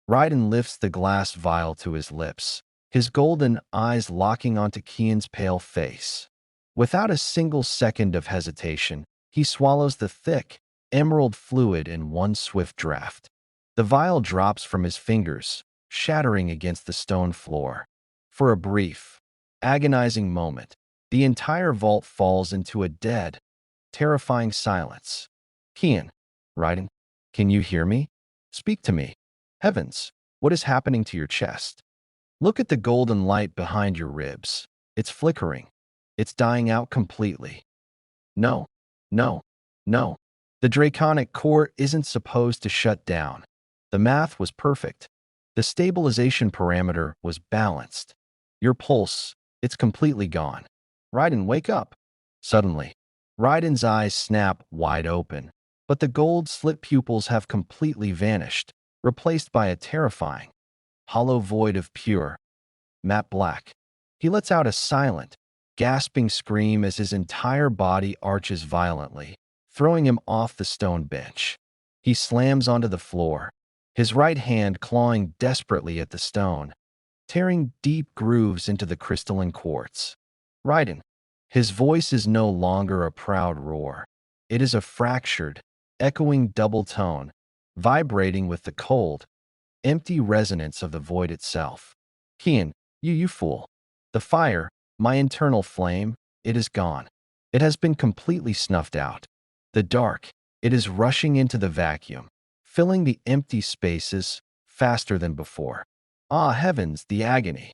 Raiden lifts the glass vial to his lips, his golden eyes locking onto Kian's pale face. Without a single second of hesitation, he swallows the thick, emerald fluid in one swift draft. The vial drops from his fingers, shattering against the stone floor. For a brief, agonizing moment, the entire vault falls into a dead, terrifying silence. Kian, Raiden, can you hear me? Speak to me. Heavens, what is happening to your chest? Look at the golden light behind your ribs. It's flickering. It's dying out completely. No, no, no. The draconic core isn't supposed to shut down. The math was perfect. The stabilization parameter was balanced. Your pulse, it's completely gone. Raiden, wake up. Suddenly, Raiden's eyes snap wide open, but the gold slit pupils have completely vanished, replaced by a terrifying, hollow void of pure, matte black. He lets out a silent, gasping scream as his entire body arches violently, throwing him off the stone bench. He slams onto the floor, his right hand clawing desperately at the stone, tearing deep grooves into the crystalline quartz. Raiden. His voice is no longer a proud roar. It is a fractured, echoing double tone, vibrating with the cold, empty resonance of the void itself. Kian, you fool. The fire, my internal flame, it is gone. It has been completely snuffed out. The dark, it is rushing into the vacuum, filling the empty spaces faster than before. Ah, heavens, the agony.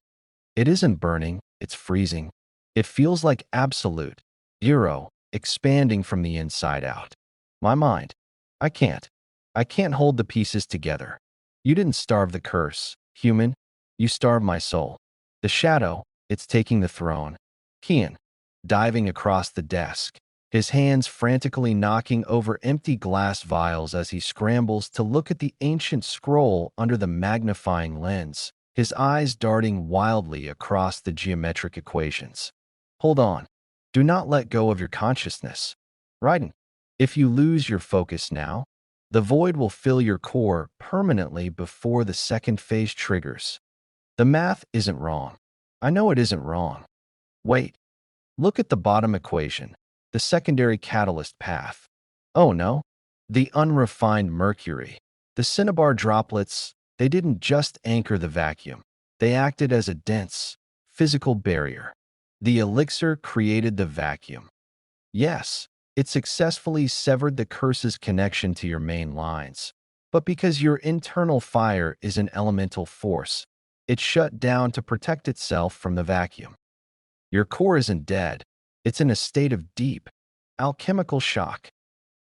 It isn't burning, it's freezing. It feels like absolute, zero, expanding from the inside out. My mind. I can't hold the pieces together. You didn't starve the curse, human. You starved my soul. The shadow, it's taking the throne. Kian, diving across the desk, his hands frantically knocking over empty glass vials as he scrambles to look at the ancient scroll under the magnifying lens, his eyes darting wildly across the geometric equations. Hold on. Do not let go of your consciousness. Raiden, if you lose your focus now, the void will fill your core permanently before the second phase triggers. The math isn't wrong. I know it isn't wrong. Wait. Look at the bottom equation, the secondary catalyst path. Oh no. The unrefined mercury. The cinnabar droplets, they didn't just anchor the vacuum. They acted as a dense, physical barrier. The elixir created the vacuum. Yes, it successfully severed the curse's connection to your main lines. But because your internal fire is an elemental force, it shut down to protect itself from the vacuum. Your core isn't dead. It's in a state of deep, alchemical shock.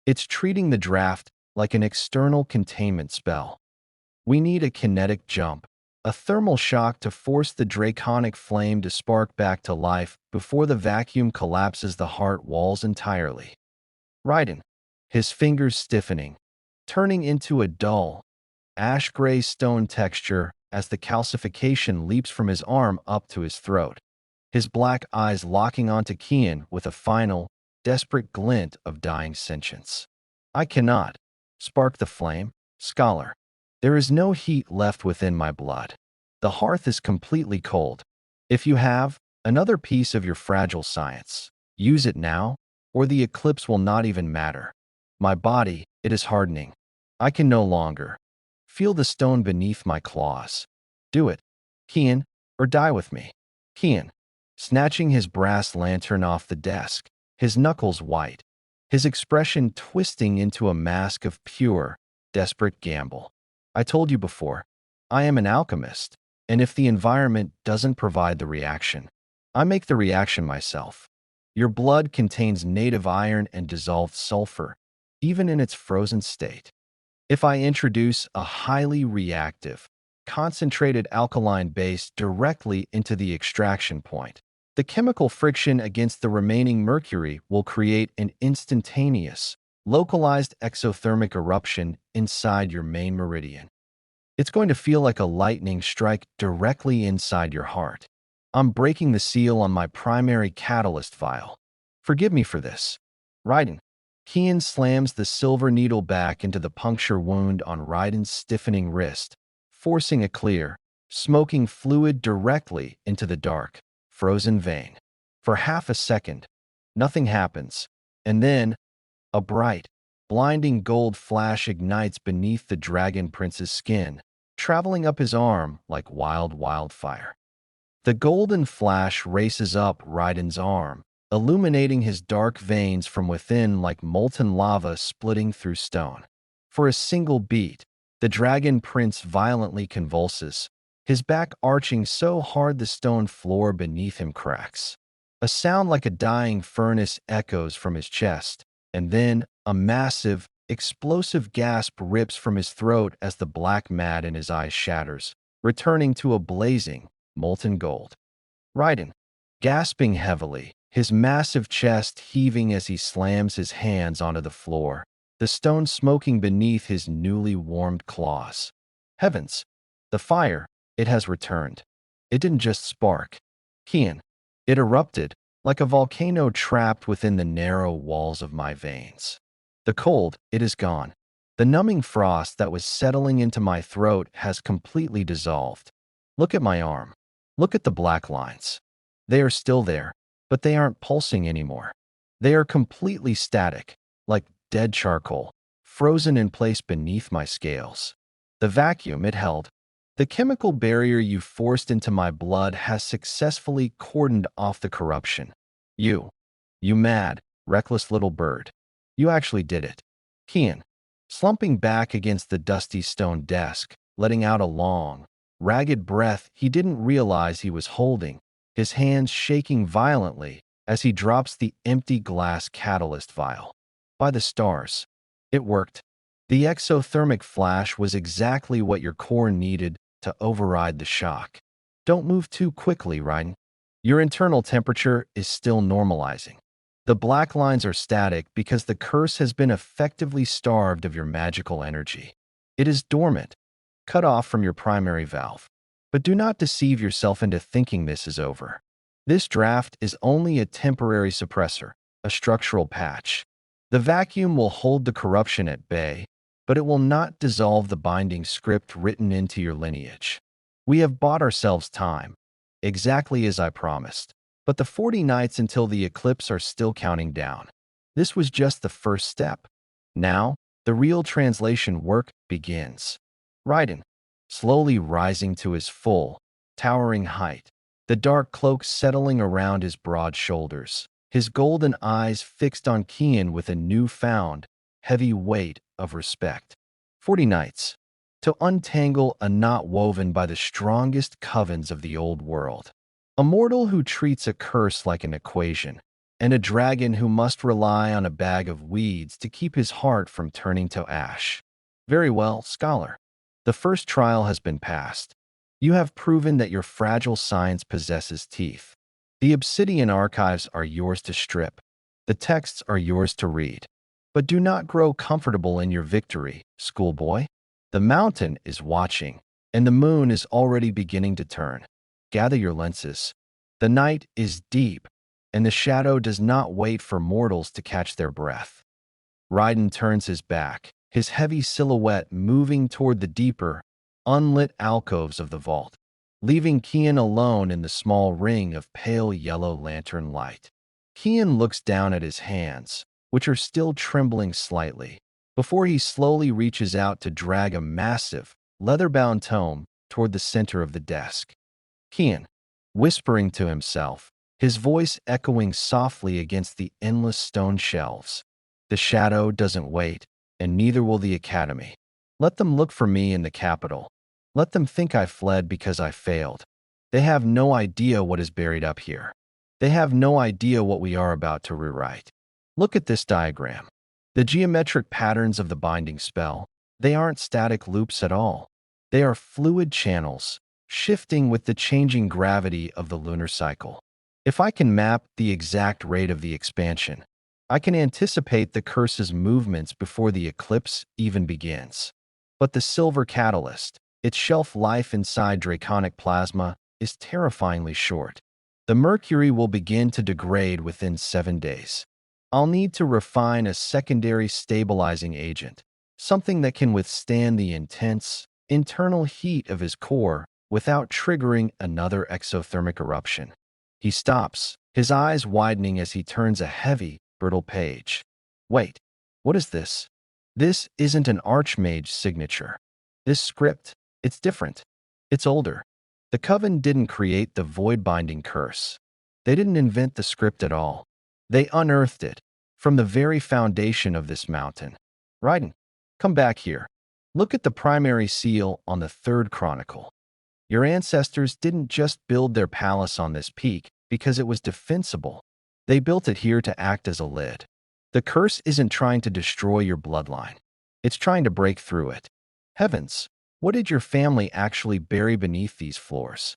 It's treating the draft like an external containment spell. We need a kinetic jump, a thermal shock to force the draconic flame to spark back to life before the vacuum collapses the heart walls entirely. Raiden, his fingers stiffening, turning into a dull, ash-gray stone texture as the calcification leaps from his arm up to his throat, his black eyes locking onto Kian with a final, desperate glint of dying sentience. I cannot spark the flame, scholar. There is no heat left within my blood. The hearth is completely cold. If you have another piece of your fragile science, use it now, or the eclipse will not even matter. My body, it is hardening. I can no longer feel the stone beneath my claws. Do it, Kian, or die with me. Kian, snatching his brass lantern off the desk, his knuckles white, his expression twisting into a mask of pure, desperate gamble. I told you before, I am an alchemist, and if the environment doesn't provide the reaction, I make the reaction myself. Your blood contains native iron and dissolved sulfur, even in its frozen state. If I introduce a highly reactive, concentrated alkaline base directly into the extraction point, the chemical friction against the remaining mercury will create an instantaneous, localized exothermic eruption inside your main meridian. It's going to feel like a lightning strike directly inside your heart. I'm breaking the seal on my primary catalyst vial. Forgive me for this. Raiden. Kian slams the silver needle back into the puncture wound on Raiden's stiffening wrist, forcing a clear, smoking fluid directly into the dark, frozen vein. For half a second, nothing happens, and then a bright, blinding gold flash ignites beneath the dragon prince's skin, traveling up his arm like wildfire. The golden flash races up Raiden's arm, illuminating his dark veins from within like molten lava splitting through stone. For a single beat, the dragon prince violently convulses, his back arching so hard the stone floor beneath him cracks. A sound like a dying furnace echoes from his chest, and then a massive, explosive gasp rips from his throat as the black mat in his eyes shatters, returning to a blazing, molten gold. Raiden, gasping heavily, his massive chest heaving as he slams his hands onto the floor, the stone smoking beneath his newly warmed claws. Heavens! The fire, it has returned. It didn't just spark. Kian, it erupted, like a volcano trapped within the narrow walls of my veins. The cold, it is gone. The numbing frost that was settling into my throat has completely dissolved. Look at my arm. Look at the black lines. They are still there, but they aren't pulsing anymore. They are completely static, like dead charcoal, frozen in place beneath my scales. The vacuum it held, the chemical barrier you forced into my blood has successfully cordoned off the corruption. You mad, reckless little bird. You actually did it. Kian, slumping back against the dusty stone desk, letting out a long, ragged breath he didn't realize he was holding, his hands shaking violently as he drops the empty glass catalyst vial. By the stars, it worked. The exothermic flash was exactly what your core needed to override the shock. Don't move too quickly, Raiden. Your internal temperature is still normalizing. The black lines are static because the curse has been effectively starved of your magical energy. It is dormant, cut off from your primary valve. But do not deceive yourself into thinking this is over. This draft is only a temporary suppressor, a structural patch. The vacuum will hold the corruption at bay, but it will not dissolve the binding script written into your lineage. We have bought ourselves time, exactly as I promised, but the 40 nights until the eclipse are still counting down. This was just the first step. Now, the real translation work begins. Raiden, slowly rising to his full, towering height, the dark cloak settling around his broad shoulders, his golden eyes fixed on Kian with a newfound, heavy weight of respect. 40 nights, to untangle a knot woven by the strongest covens of the old world. A mortal who treats a curse like an equation, and a dragon who must rely on a bag of weeds to keep his heart from turning to ash. Very well, scholar. The first trial has been passed. You have proven that your fragile science possesses teeth. The Obsidian archives are yours to strip. The texts are yours to read. But do not grow comfortable in your victory, schoolboy. The mountain is watching, and the moon is already beginning to turn. Gather your lenses. The night is deep, and the shadow does not wait for mortals to catch their breath. Raiden turns his back, his heavy silhouette moving toward the deeper, unlit alcoves of the vault, leaving Kian alone in the small ring of pale yellow lantern light. Kian looks down at his hands, which are still trembling slightly, before he slowly reaches out to drag a massive, leather-bound tome toward the center of the desk. Kian, whispering to himself, his voice echoing softly against the endless stone shelves. The shadow doesn't wait, and neither will the Academy. Let them look for me in the capital. Let them think I fled because I failed. They have no idea what is buried up here. They have no idea what we are about to rewrite. Look at this diagram. The geometric patterns of the binding spell, they aren't static loops at all. They are fluid channels, shifting with the changing gravity of the lunar cycle. If I can map the exact rate of the expansion, I can anticipate the curse's movements before the eclipse even begins. But the silver catalyst, its shelf life inside draconic plasma, is terrifyingly short. The mercury will begin to degrade within 7 days. I'll need to refine a secondary stabilizing agent, something that can withstand the intense, internal heat of his core without triggering another exothermic eruption. He stops, his eyes widening as he turns a heavy, brittle page. Wait, what is this? This isn't an Archmage's signature. This script, it's different. It's older. The Coven didn't create the void-binding curse. They didn't invent the script at all. They unearthed it from the very foundation of this mountain. Raiden, come back here. Look at the primary seal on the third chronicle. Your ancestors didn't just build their palace on this peak because it was defensible. They built it here to act as a lid. The curse isn't trying to destroy your bloodline. It's trying to break through it. Heavens, what did your family actually bury beneath these floors?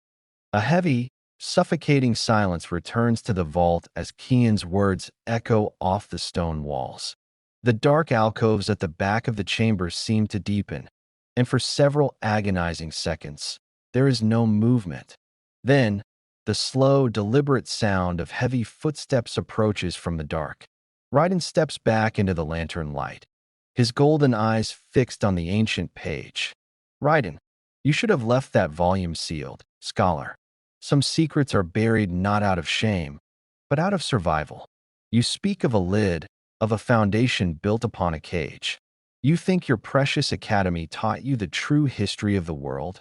A heavy, suffocating silence returns to the vault as Kian's words echo off the stone walls. The dark alcoves at the back of the chamber seem to deepen, and for several agonizing seconds, there is no movement. Then, the slow, deliberate sound of heavy footsteps approaches from the dark. Raiden steps back into the lantern light, his golden eyes fixed on the ancient page. Raiden, you should have left that volume sealed, scholar. Some secrets are buried not out of shame, but out of survival. You speak of a lid, of a foundation built upon a cage. You think your precious academy taught you the true history of the world?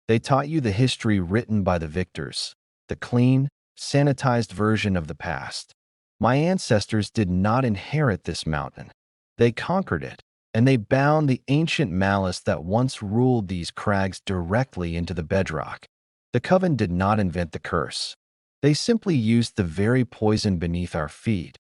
They taught you the history written by the victors, the clean, sanitized version of the past. My ancestors did not inherit this mountain. They conquered it, and they bound the ancient malice that once ruled these crags directly into the bedrock. The Coven did not invent the curse. They simply used the very poison beneath our feet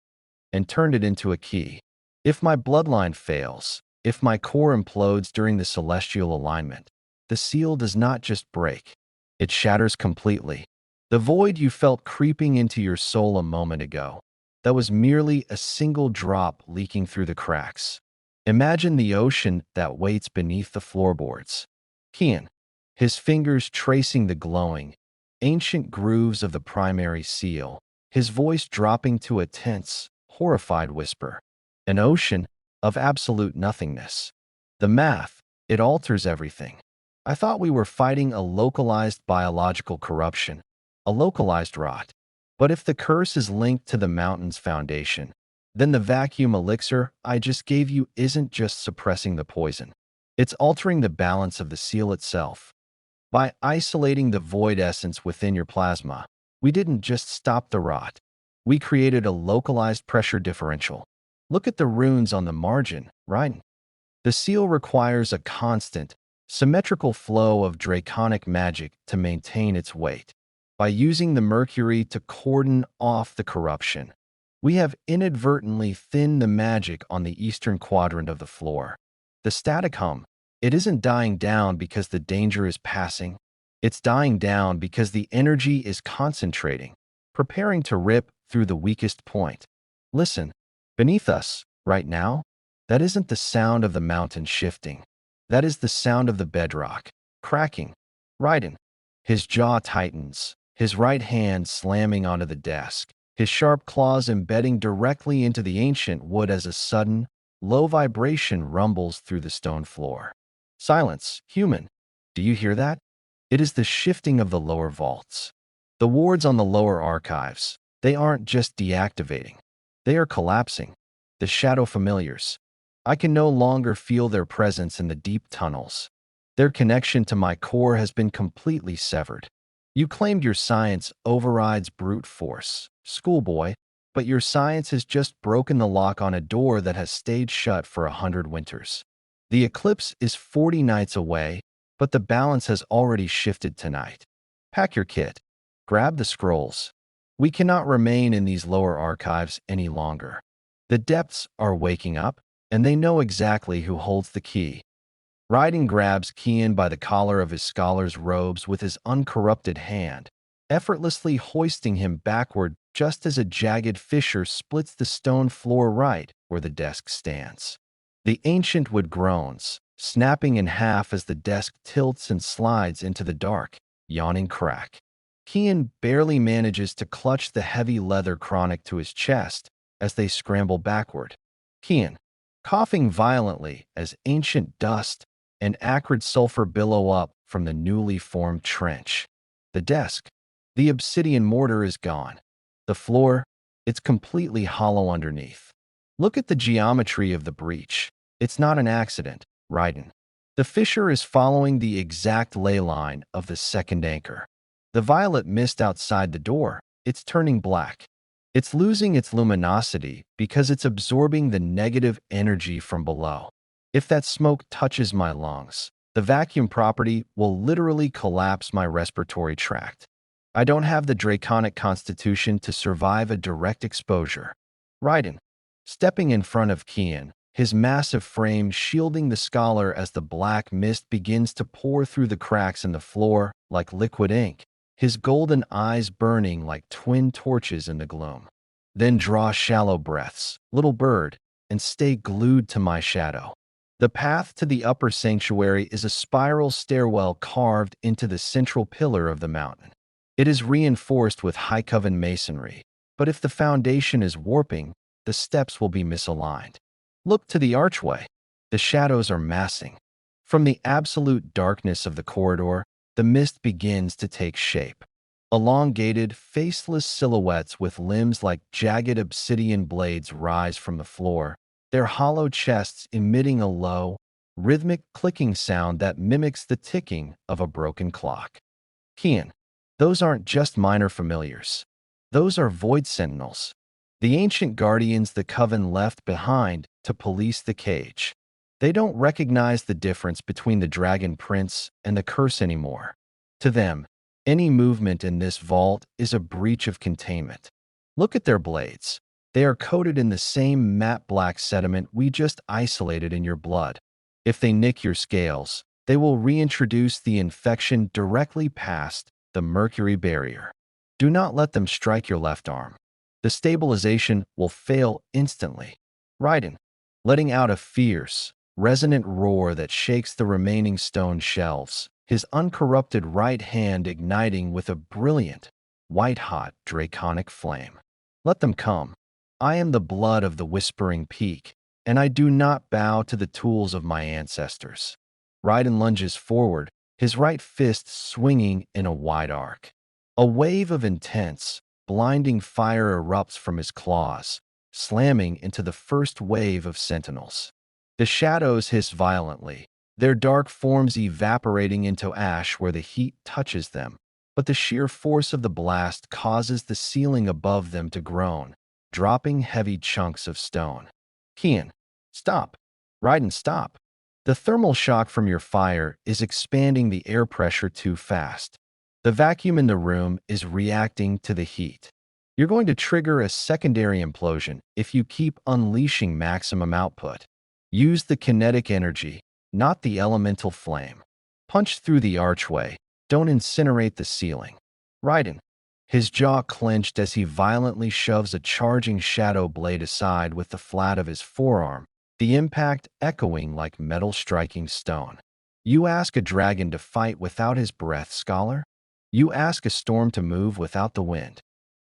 and turned it into a key. If my bloodline fails, if my core implodes during the celestial alignment, the seal does not just break, it shatters completely. The void you felt creeping into your soul a moment ago, that was merely a single drop leaking through the cracks. Imagine the ocean that waits beneath the floorboards. Kian, his fingers tracing the glowing, ancient grooves of the primary seal, his voice dropping to a tense, horrified whisper. An ocean of absolute nothingness. The math, it alters everything. I thought we were fighting a localized biological corruption, a localized rot. But if the curse is linked to the mountain's foundation, then the vacuum elixir I just gave you isn't just suppressing the poison. It's altering the balance of the seal itself. By isolating the void essence within your plasma, we didn't just stop the rot. We created a localized pressure differential. Look at the runes on the margin, right? The seal requires a constant, symmetrical flow of draconic magic to maintain its weight. By using the mercury to cordon off the corruption, we have inadvertently thinned the magic on the eastern quadrant of the floor. The static hum, it isn't dying down because the danger is passing. It's dying down because the energy is concentrating, preparing to rip through the weakest point. Listen, beneath us, Right now, that isn't the sound of the mountain shifting. That is the sound of the bedrock cracking. Raiden. His jaw tightens, his right hand slamming onto the desk, his sharp claws embedding directly into the ancient wood as a sudden, low vibration rumbles through the stone floor. Silence, human. Do you hear that? It is the shifting of the lower vaults. The wards on the lower archives, they aren't just deactivating. They are collapsing. The shadow familiars. I can no longer feel their presence in the deep tunnels. Their connection to my core has been completely severed. You claimed your science overrides brute force, schoolboy, but your science has just broken the lock on a door that has stayed shut for 100 winters. The eclipse is 40 nights away, but the balance has already shifted tonight. Pack your kit. Grab the scrolls. We cannot remain in these lower archives any longer. The depths are waking up, and they know exactly who holds the key. Raiden grabs Kian by the collar of his scholar's robes with his uncorrupted hand, effortlessly hoisting him backward just as a jagged fissure splits the stone floor right where the desk stands. The ancient wood groans, snapping in half as the desk tilts and slides into the dark, yawning crack. Kian barely manages to clutch the heavy leather chronic to his chest as they scramble backward. Kian, coughing violently as ancient dust and acrid sulfur billow up from the newly formed trench. The desk, the obsidian mortar is gone. The floor, it's completely hollow underneath. Look at the geometry of the breach. It's not an accident, Raiden. The fissure is following the exact ley line of the second anchor. The violet mist outside the door, it's turning black. It's losing its luminosity because it's absorbing the negative energy from below. If that smoke touches my lungs, the vacuum property will literally collapse my respiratory tract. I don't have the draconic constitution to survive a direct exposure. Raiden, stepping in front of Kian, his massive frame shielding the scholar as the black mist begins to pour through the cracks in the floor like liquid ink, his golden eyes burning like twin torches in the gloom. Then draw shallow breaths, little bird, and stay glued to my shadow. The path to the upper sanctuary is a spiral stairwell carved into the central pillar of the mountain. It is reinforced with high coven masonry, but if the foundation is warping, the steps will be misaligned. Look to the archway. The shadows are massing. From the absolute darkness of the corridor, the mist begins to take shape. Elongated, faceless silhouettes with limbs like jagged obsidian blades rise from the floor, their hollow chests emitting a low, rhythmic clicking sound that mimics the ticking of a broken clock. Kian, those aren't just minor familiars. Those are void sentinels, the ancient guardians the coven left behind to police the cage. They don't recognize the difference between the dragon prince and the curse anymore. To them, any movement in this vault is a breach of containment. Look at their blades. They are coated in the same matte black sediment we just isolated in your blood. If they nick your scales, they will reintroduce the infection directly past the mercury barrier. Do not let them strike your left arm. The stabilization will fail instantly. Raiden, letting out a fierce, resonant roar that shakes the remaining stone shelves, his uncorrupted right hand igniting with a brilliant, white-hot draconic flame. Let them come. I am the blood of the Whispering Peak, and I do not bow to the tools of my ancestors. Raiden lunges forward, his right fist swinging in a wide arc. A wave of intense, blinding fire erupts from his claws, slamming into the first wave of sentinels. The shadows hiss violently, their dark forms evaporating into ash where the heat touches them, but the sheer force of the blast causes the ceiling above them to groan, dropping heavy chunks of stone. Kian, stop. Raiden, stop. The thermal shock from your fire is expanding the air pressure too fast. The vacuum in the room is reacting to the heat. You're going to trigger a secondary implosion if you keep unleashing maximum output. Use the kinetic energy, not the elemental flame. Punch through the archway. Don't incinerate the ceiling. Raiden, his jaw clenched as he violently shoves a charging shadow blade aside with the flat of his forearm, the impact echoing like metal striking stone. You ask a dragon to fight without his breath, scholar? You ask a storm to move without the wind.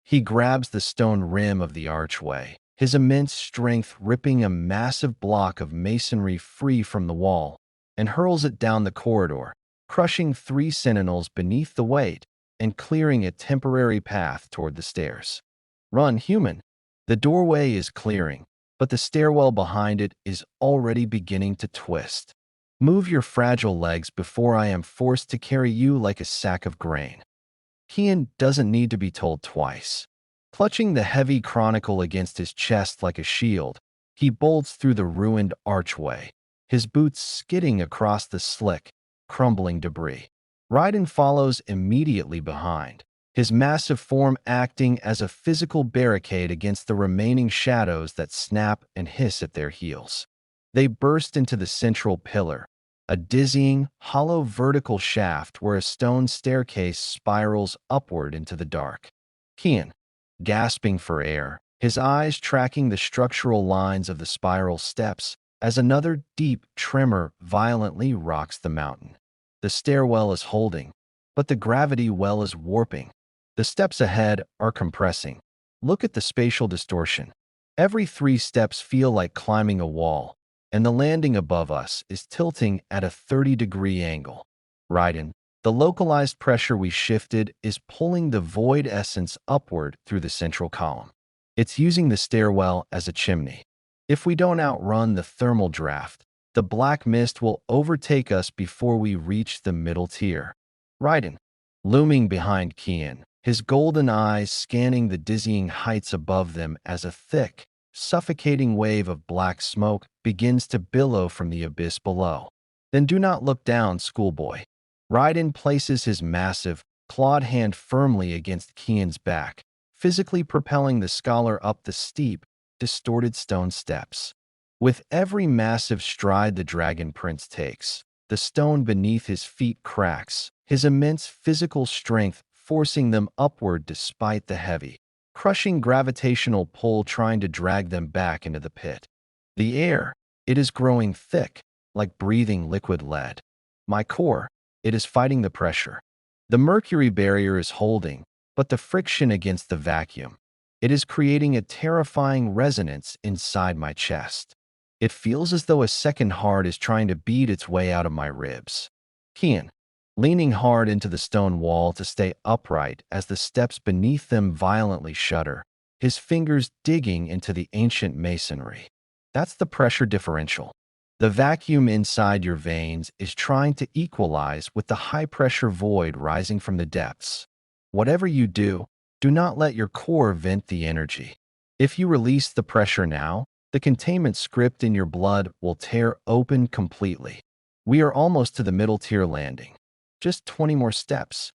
He grabs the stone rim of the archway, his immense strength ripping a massive block of masonry free from the wall, and hurls it down the corridor, crushing 3 sentinels beneath the weight and clearing a temporary path toward the stairs. Run, human! The doorway is clearing, but the stairwell behind it is already beginning to twist. Move your fragile legs before I am forced to carry you like a sack of grain. Kian doesn't need to be told twice. Clutching the heavy chronicle against his chest like a shield, he bolts through the ruined archway, his boots skidding across the slick, crumbling debris. Raiden follows immediately behind, his massive form acting as a physical barricade against the remaining shadows that snap and hiss at their heels. They burst into the central pillar, a dizzying, hollow vertical shaft where a stone staircase spirals upward into the dark. Kian, gasping for air, his eyes tracking the structural lines of the spiral steps as another deep tremor violently rocks the mountain. The stairwell is holding, but the gravity well is warping. The steps ahead are compressing. Look at the spatial distortion. Every 3 steps feel like climbing a wall, and the landing above us is tilting at a 30-degree angle. Raiden, the localized pressure we shifted is pulling the void essence upward through the central column. It's using the stairwell as a chimney. If we don't outrun the thermal draft, the black mist will overtake us before we reach the middle tier. Raiden, looming behind Kian, his golden eyes scanning the dizzying heights above them as a thick, suffocating wave of black smoke begins to billow from the abyss below. Then do not look down, schoolboy. Raiden places his massive, clawed hand firmly against Kian's back, physically propelling the scholar up the steep, distorted stone steps. With every massive stride the Dragon Prince takes, the stone beneath his feet cracks, his immense physical strength forcing them upward despite the heavy, crushing gravitational pull trying to drag them back into the pit. The air, it is growing thick, like breathing liquid lead. My core, it is fighting the pressure. The mercury barrier is holding, but the friction against the vacuum, it is creating a terrifying resonance inside my chest. It feels as though a second heart is trying to beat its way out of my ribs. Kian, leaning hard into the stone wall to stay upright as the steps beneath them violently shudder, his fingers digging into the ancient masonry. That's the pressure differential. The vacuum inside your veins is trying to equalize with the high-pressure void rising from the depths. Whatever you do, do not let your core vent the energy. If you release the pressure now, the containment script in your blood will tear open completely. We are almost to the middle tier landing. Just 20 more steps.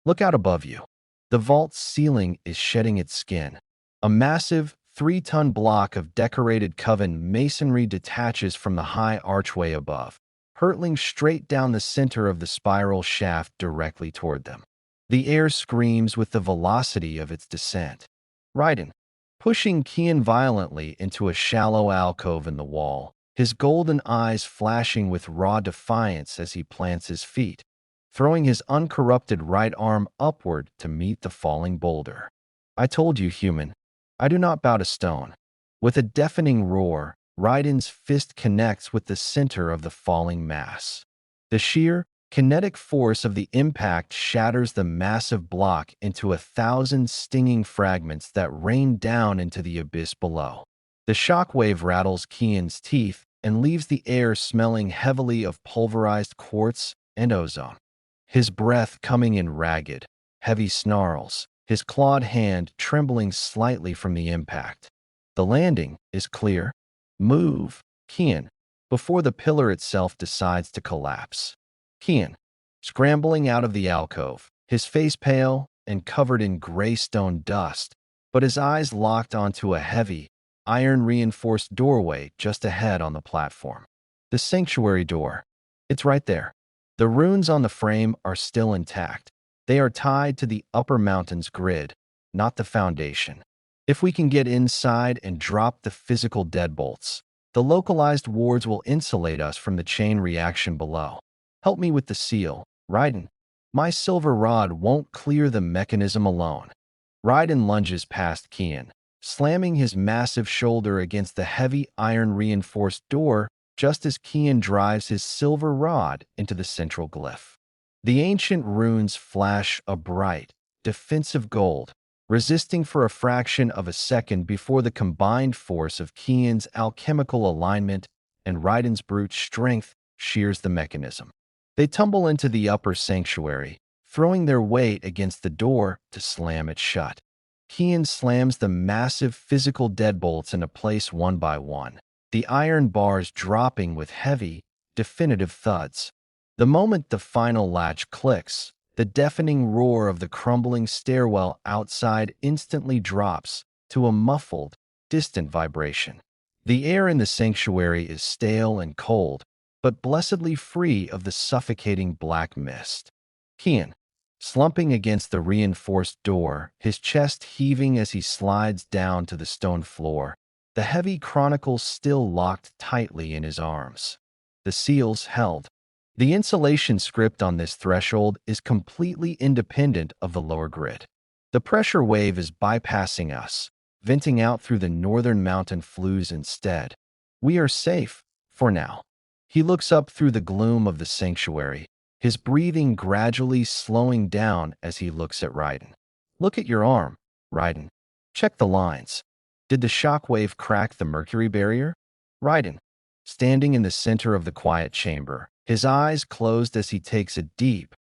Look out above you. The vault's ceiling is shedding its skin. A massive 3-ton block of decorated coven masonry detaches from the high archway above, hurtling straight down the center of the spiral shaft directly toward them. The air screams with the velocity of its descent. Raiden, pushing Kian violently into a shallow alcove in the wall, his golden eyes flashing with raw defiance as he plants his feet, throwing his uncorrupted right arm upward to meet the falling boulder. I told you, human, I do not bow to stone. With a deafening roar, Raiden's fist connects with the center of the falling mass. The sheer, kinetic force of the impact shatters the massive block into 1,000 stinging fragments that rain down into the abyss below. The shockwave rattles Kian's teeth and leaves the air smelling heavily of pulverized quartz and ozone. His breath coming in ragged, heavy snarls, his clawed hand trembling slightly from the impact. The landing is clear. Move, Kian, before the pillar itself decides to collapse. Kian, scrambling out of the alcove, his face pale and covered in gray stone dust, but his eyes locked onto a heavy, iron-reinforced doorway just ahead on the platform. The sanctuary door. It's right there. The runes on the frame are still intact, They are tied to the upper mountain's grid, not the foundation. If we can get inside and drop the physical deadbolts, the localized wards will insulate us from the chain reaction below. Help me with the seal, Raiden. My silver rod won't clear the mechanism alone. Raiden lunges past Kian, slamming his massive shoulder against the heavy iron-reinforced door just as Kian drives his silver rod into the central glyph. The ancient runes flash a bright, defensive gold, resisting for a fraction of a second before the combined force of Kian's alchemical alignment and Raiden's brute strength shears the mechanism. They tumble into the upper sanctuary, throwing their weight against the door to slam it shut. Kian slams the massive physical deadbolts into place one by one, the iron bars dropping with heavy, definitive thuds. The moment the final latch clicks, the deafening roar of the crumbling stairwell outside instantly drops to a muffled, distant vibration. The air in the sanctuary is stale and cold, but blessedly free of the suffocating black mist. Kian, slumping against the reinforced door, his chest heaving as he slides down to the stone floor, the heavy chronicles still locked tightly in his arms. The seals held. The insulation script on this threshold is completely independent of the lower grid. The pressure wave is bypassing us, venting out through the northern mountain flues instead. We are safe, for now. He looks up through the gloom of the sanctuary, his breathing gradually slowing down as he looks at Raiden. Look at your arm, Raiden. Check the lines. Did the shockwave crack the mercury barrier? Raiden, standing in the center of the quiet chamber, his eyes closed as he takes a deep,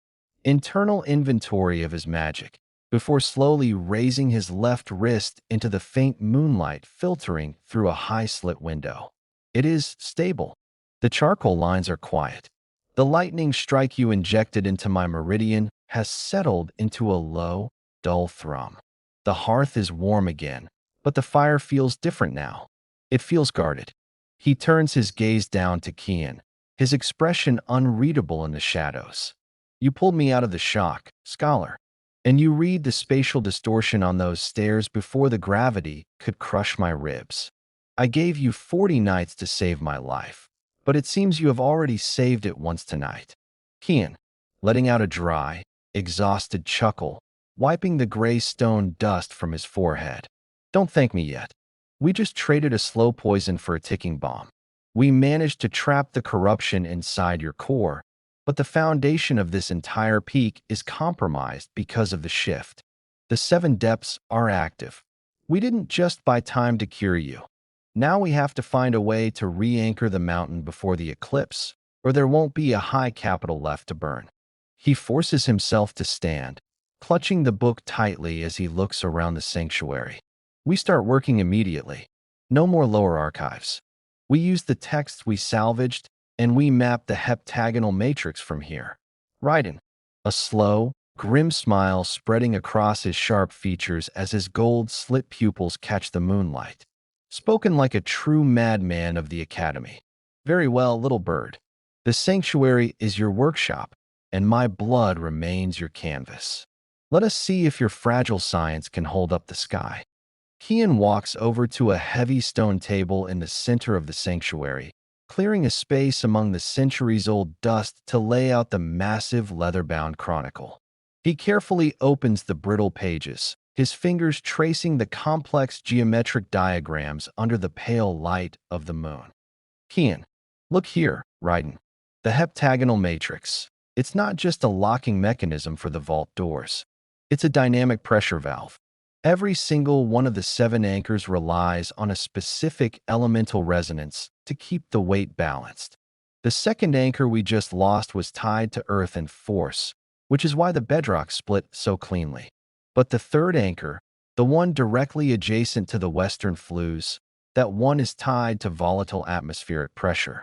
internal inventory of his magic, before slowly raising his left wrist into the faint moonlight filtering through a high-slit window. It is stable. The charcoal lines are quiet. The lightning strike you injected into my meridian has settled into a low, dull thrum. The hearth is warm again, but the fire feels different now. It feels guarded. He turns his gaze down to Kian, his expression unreadable in the shadows. You pulled me out of the shock, scholar, and you read the spatial distortion on those stairs before the gravity could crush my ribs. I gave you 40 nights to save my life, but it seems you have already saved it once tonight. Kian, letting out a dry, exhausted chuckle, wiping the gray stone dust from his forehead. Don't thank me yet. We just traded a slow poison for a ticking bomb. We managed to trap the corruption inside your core, but the foundation of this entire peak is compromised because of the shift. The 7 depths are active. We didn't just buy time to cure you. Now we have to find a way to re-anchor the mountain before the eclipse, or there won't be a high capital left to burn. He forces himself to stand, clutching the book tightly as he looks around the sanctuary. We start working immediately. No more lower archives. We use the texts we salvaged, and we map the heptagonal matrix from here. Raiden, a slow, grim smile spreading across his sharp features as his gold-slit pupils catch the moonlight. Spoken like a true madman of the academy. Very well, little bird. The sanctuary is your workshop, and my blood remains your canvas. Let us see if your fragile science can hold up the sky. Kian walks over to a heavy stone table in the center of the sanctuary, clearing a space among the centuries-old dust to lay out the massive leather-bound chronicle. He carefully opens the brittle pages, his fingers tracing the complex geometric diagrams under the pale light of the moon. Kian, look here, Raiden. The heptagonal matrix. It's not just a locking mechanism for the vault doors. It's a dynamic pressure valve. Every single one of the 7 anchors relies on a specific elemental resonance to keep the weight balanced. The second anchor we just lost was tied to earth and force, which is why the bedrock split so cleanly. But the third anchor, the one directly adjacent to the western flues, that one is tied to volatile atmospheric pressure.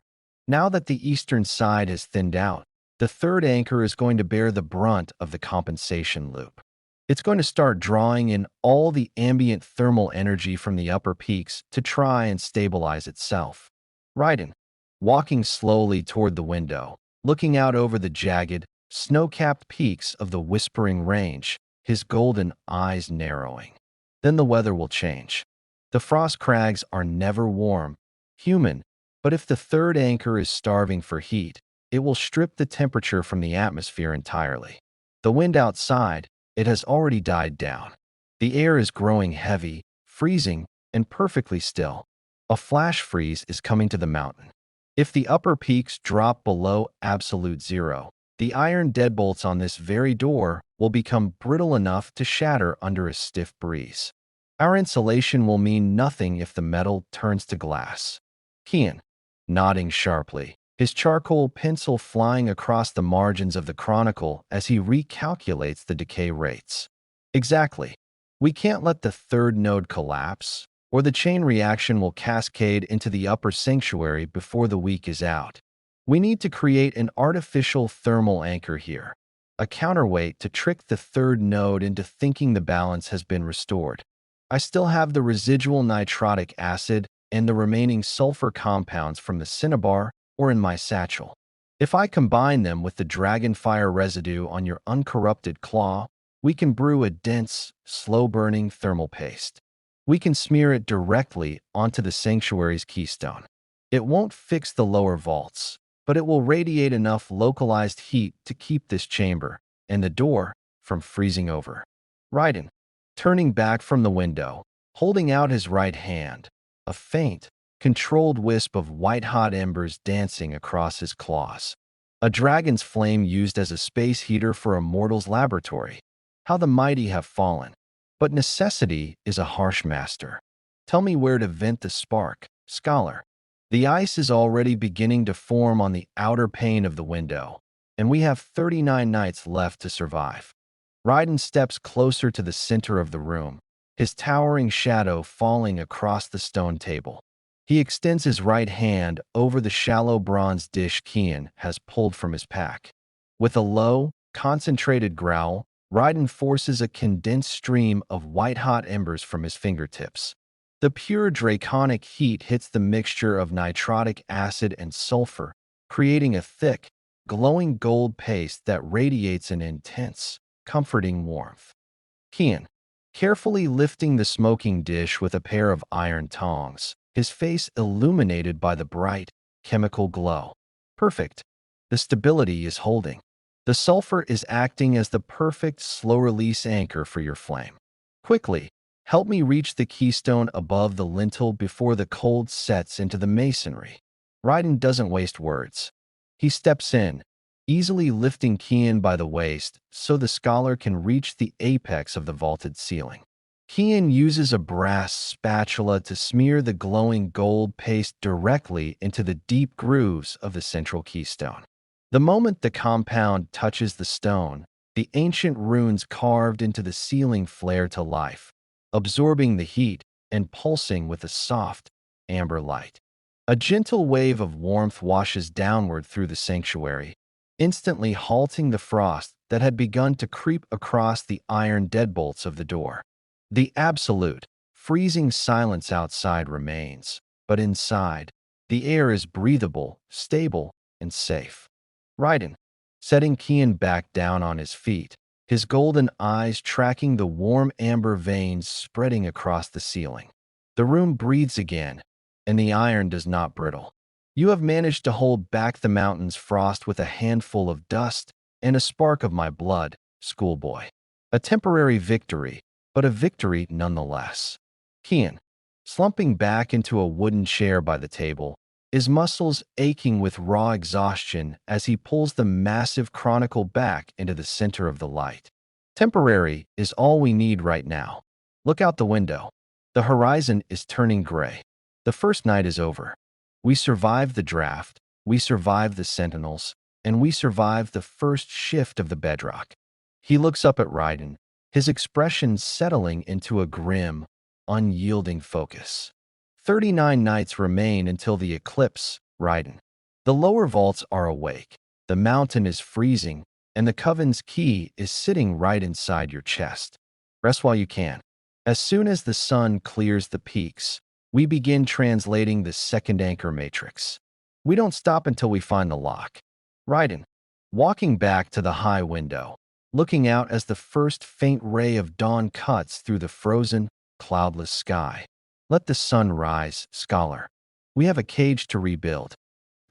Now that the eastern side has thinned out, the third anchor is going to bear the brunt of the compensation loop. It's going to start drawing in all the ambient thermal energy from the upper peaks to try and stabilize itself. Raiden, walking slowly toward the window, looking out over the jagged, snow-capped peaks of the Whispering Range, his golden eyes narrowing. Then the weather will change. The frost crags are never warm, human, but if the third anchor is starving for heat, it will strip the temperature from the atmosphere entirely. The wind outside, it has already died down. The air is growing heavy, freezing, and perfectly still. A flash freeze is coming to the mountain. If the upper peaks drop below absolute zero, the iron deadbolts on this very door will become brittle enough to shatter under a stiff breeze. Our insulation will mean nothing if the metal turns to glass. Kian, nodding sharply, his charcoal pencil flying across the margins of the chronicle as he recalculates the decay rates. Exactly. We can't let the third node collapse, or the chain reaction will cascade into the upper sanctuary before the week is out. We need to create an artificial thermal anchor here, a counterweight to trick the third node into thinking the balance has been restored. I still have the residual nitrotic acid and the remaining sulfur compounds from the cinnabar or in my satchel. If I combine them with the dragonfire residue on your uncorrupted claw, we can brew a dense, slow-burning thermal paste. We can smear it directly onto the sanctuary's keystone. It won't fix the lower vaults, but it will radiate enough localized heat to keep this chamber and the door from freezing over. Raiden, turning back from the window, holding out his right hand, a faint, controlled wisp of white-hot embers dancing across his claws. A dragon's flame used as a space heater for a mortal's laboratory. How the mighty have fallen. But necessity is a harsh master. Tell me where to vent the spark, scholar. The ice is already beginning to form on the outer pane of the window, and we have 39 nights left to survive. Raiden steps closer to the center of the room, his towering shadow falling across the stone table. He extends his right hand over the shallow bronze dish Kian has pulled from his pack. With a low, concentrated growl, Raiden forces a condensed stream of white-hot embers from his fingertips. The pure draconic heat hits the mixture of nitrotic acid and sulfur, creating a thick, glowing gold paste that radiates an intense, comforting warmth. Kian, carefully lifting the smoking dish with a pair of iron tongs, his face illuminated by the bright, chemical glow. Perfect. The stability is holding. The sulfur is acting as the perfect slow-release anchor for your flame. Quickly, help me reach the keystone above the lintel before the cold sets into the masonry. Raiden doesn't waste words. He steps in, easily lifting Kian by the waist so the scholar can reach the apex of the vaulted ceiling. Kian uses a brass spatula to smear the glowing gold paste directly into the deep grooves of the central keystone. The moment the compound touches the stone, the ancient runes carved into the ceiling flare to life, absorbing the heat and pulsing with a soft, amber light. A gentle wave of warmth washes downward through the sanctuary, instantly halting the frost that had begun to creep across the iron deadbolts of the door. The absolute, freezing silence outside remains, but inside, the air is breathable, stable, and safe. Raiden, setting Kian back down on his feet, his golden eyes tracking the warm amber veins spreading across the ceiling. The room breathes again, and the iron does not brittle. You have managed to hold back the mountain's frost with a handful of dust and a spark of my blood, schoolboy. A temporary victory, but a victory nonetheless. Kian, slumping back into a wooden chair by the table, his muscles aching with raw exhaustion as he pulls the massive chronicle back into the center of the light. Temporary is all we need right now. Look out the window. The horizon is turning gray. The first night is over. We survived the draft, we survived the sentinels, and we survived the first shift of the bedrock. He looks up at Raiden, his expression settling into a grim, unyielding focus. 39 nights remain until the eclipse, Raiden. The lower vaults are awake, the mountain is freezing, and the Coven's key is sitting right inside your chest. Rest while you can. As soon as the sun clears the peaks, we begin translating the second anchor matrix. We don't stop until we find the lock. Raiden, walking back to the high window, looking out as the first faint ray of dawn cuts through the frozen, cloudless sky. Let the sun rise, scholar. We have a cage to rebuild.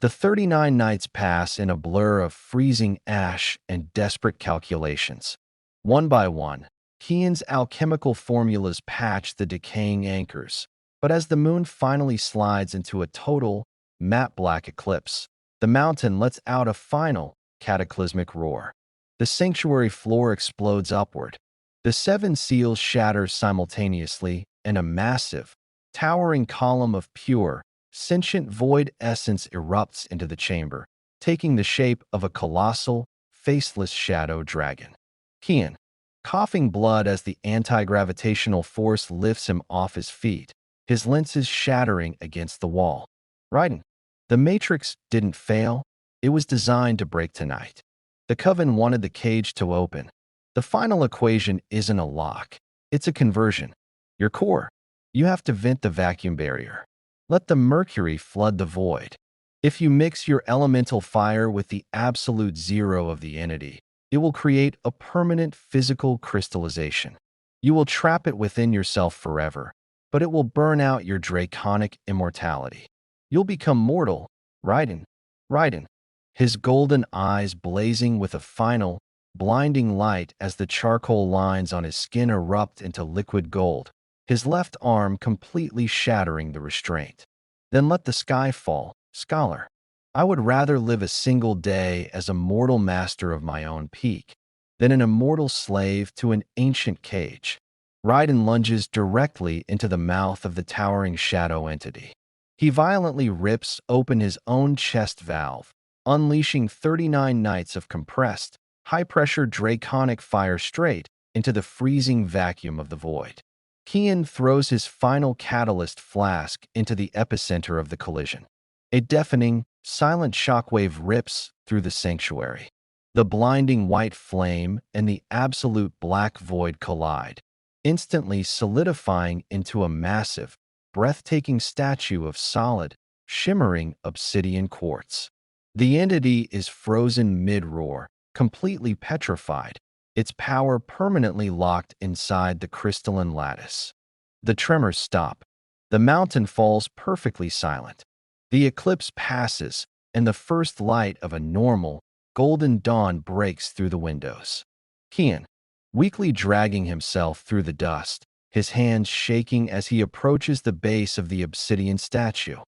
The 39 nights pass in a blur of freezing ash and desperate calculations. One by one, Kian's alchemical formulas patch the decaying anchors. But as the moon finally slides into a total, matte black eclipse, the mountain lets out a final, cataclysmic roar. The sanctuary floor explodes upward. The seven seals shatter simultaneously, and a massive, towering column of pure, sentient void essence erupts into the chamber, taking the shape of a colossal, faceless shadow dragon. Kian, coughing blood as the anti-gravitational force lifts him off his feet, his lenses shattering against the wall. Raiden, the Matrix didn't fail. It was designed to break tonight. The Coven wanted the cage to open. The final equation isn't a lock. It's a conversion. Your core. You have to vent the vacuum barrier. Let the mercury flood the void. If you mix your elemental fire with the absolute zero of the entity, it will create a permanent physical crystallization. You will trap it within yourself forever, but it will burn out your draconic immortality. You'll become mortal, Raiden. Raiden, his golden eyes blazing with a final, blinding light as the charcoal lines on his skin erupt into liquid gold, his left arm completely shattering the restraint. Then let the sky fall, scholar. I would rather live a single day as a mortal master of my own peak than an immortal slave to an ancient cage. Raiden lunges directly into the mouth of the towering shadow entity. He violently rips open his own chest valve, unleashing 39 nights of compressed, high-pressure draconic fire straight into the freezing vacuum of the void. Kian throws his final catalyst flask into the epicenter of the collision. A deafening, silent shockwave rips through the sanctuary. The blinding white flame and the absolute black void collide, instantly solidifying into a massive, breathtaking statue of solid, shimmering obsidian quartz. The entity is frozen mid-roar, completely petrified, its power permanently locked inside the crystalline lattice. The tremors stop. The mountain falls perfectly silent. The eclipse passes, and the first light of a normal, golden dawn breaks through the windows. Kian, weakly dragging himself through the dust, his hands shaking as he approaches the base of the obsidian statue.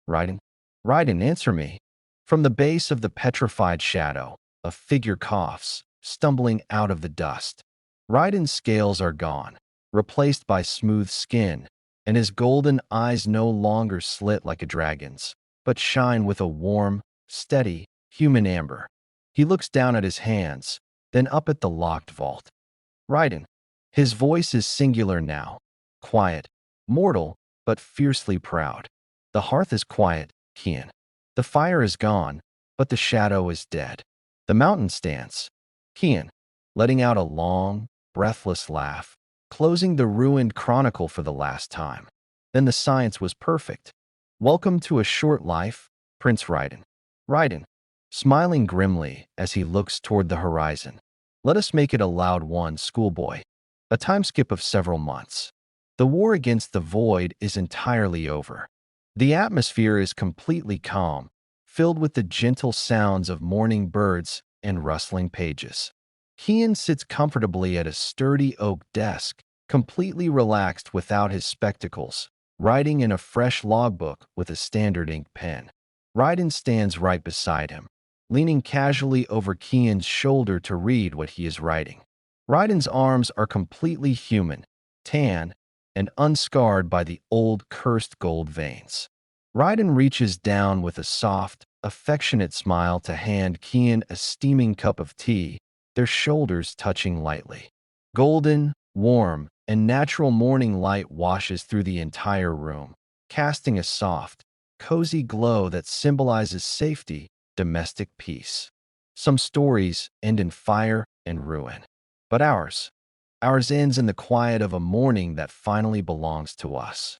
Raiden? Raiden, answer me. From the base of the petrified shadow, a figure coughs, stumbling out of the dust. Raiden's scales are gone, replaced by smooth skin, and his golden eyes no longer slit like a dragon's, but shine with a warm, steady, human amber. He looks down at his hands, then up at the locked vault. Raiden. His voice is singular now, quiet, mortal, but fiercely proud. The hearth is quiet, Kian. The fire is gone, but the shadow is dead. The mountain stands. Kian, letting out a long, breathless laugh, closing the ruined chronicle for the last time. Then the science was perfect. Welcome to a short life, Prince Raiden. Raiden, smiling grimly as he looks toward the horizon. Let us make it a loud one, schoolboy. A time skip of several months. The war against the void is entirely over. The atmosphere is completely calm, filled with the gentle sounds of morning birds and rustling pages. Kian sits comfortably at a sturdy oak desk, completely relaxed without his spectacles, writing in a fresh logbook with a standard ink pen. Raiden stands right beside him, leaning casually over Kian's shoulder to read what he is writing. Raiden's arms are completely human, tan, and unscarred by the old cursed gold veins. Raiden reaches down with a soft, affectionate smile to hand Kian a steaming cup of tea, their shoulders touching lightly. Golden, warm, and natural morning light washes through the entire room, casting a soft, cozy glow that symbolizes safety, domestic peace. Some stories end in fire and ruin, but ours ends in the quiet of a morning that finally belongs to us.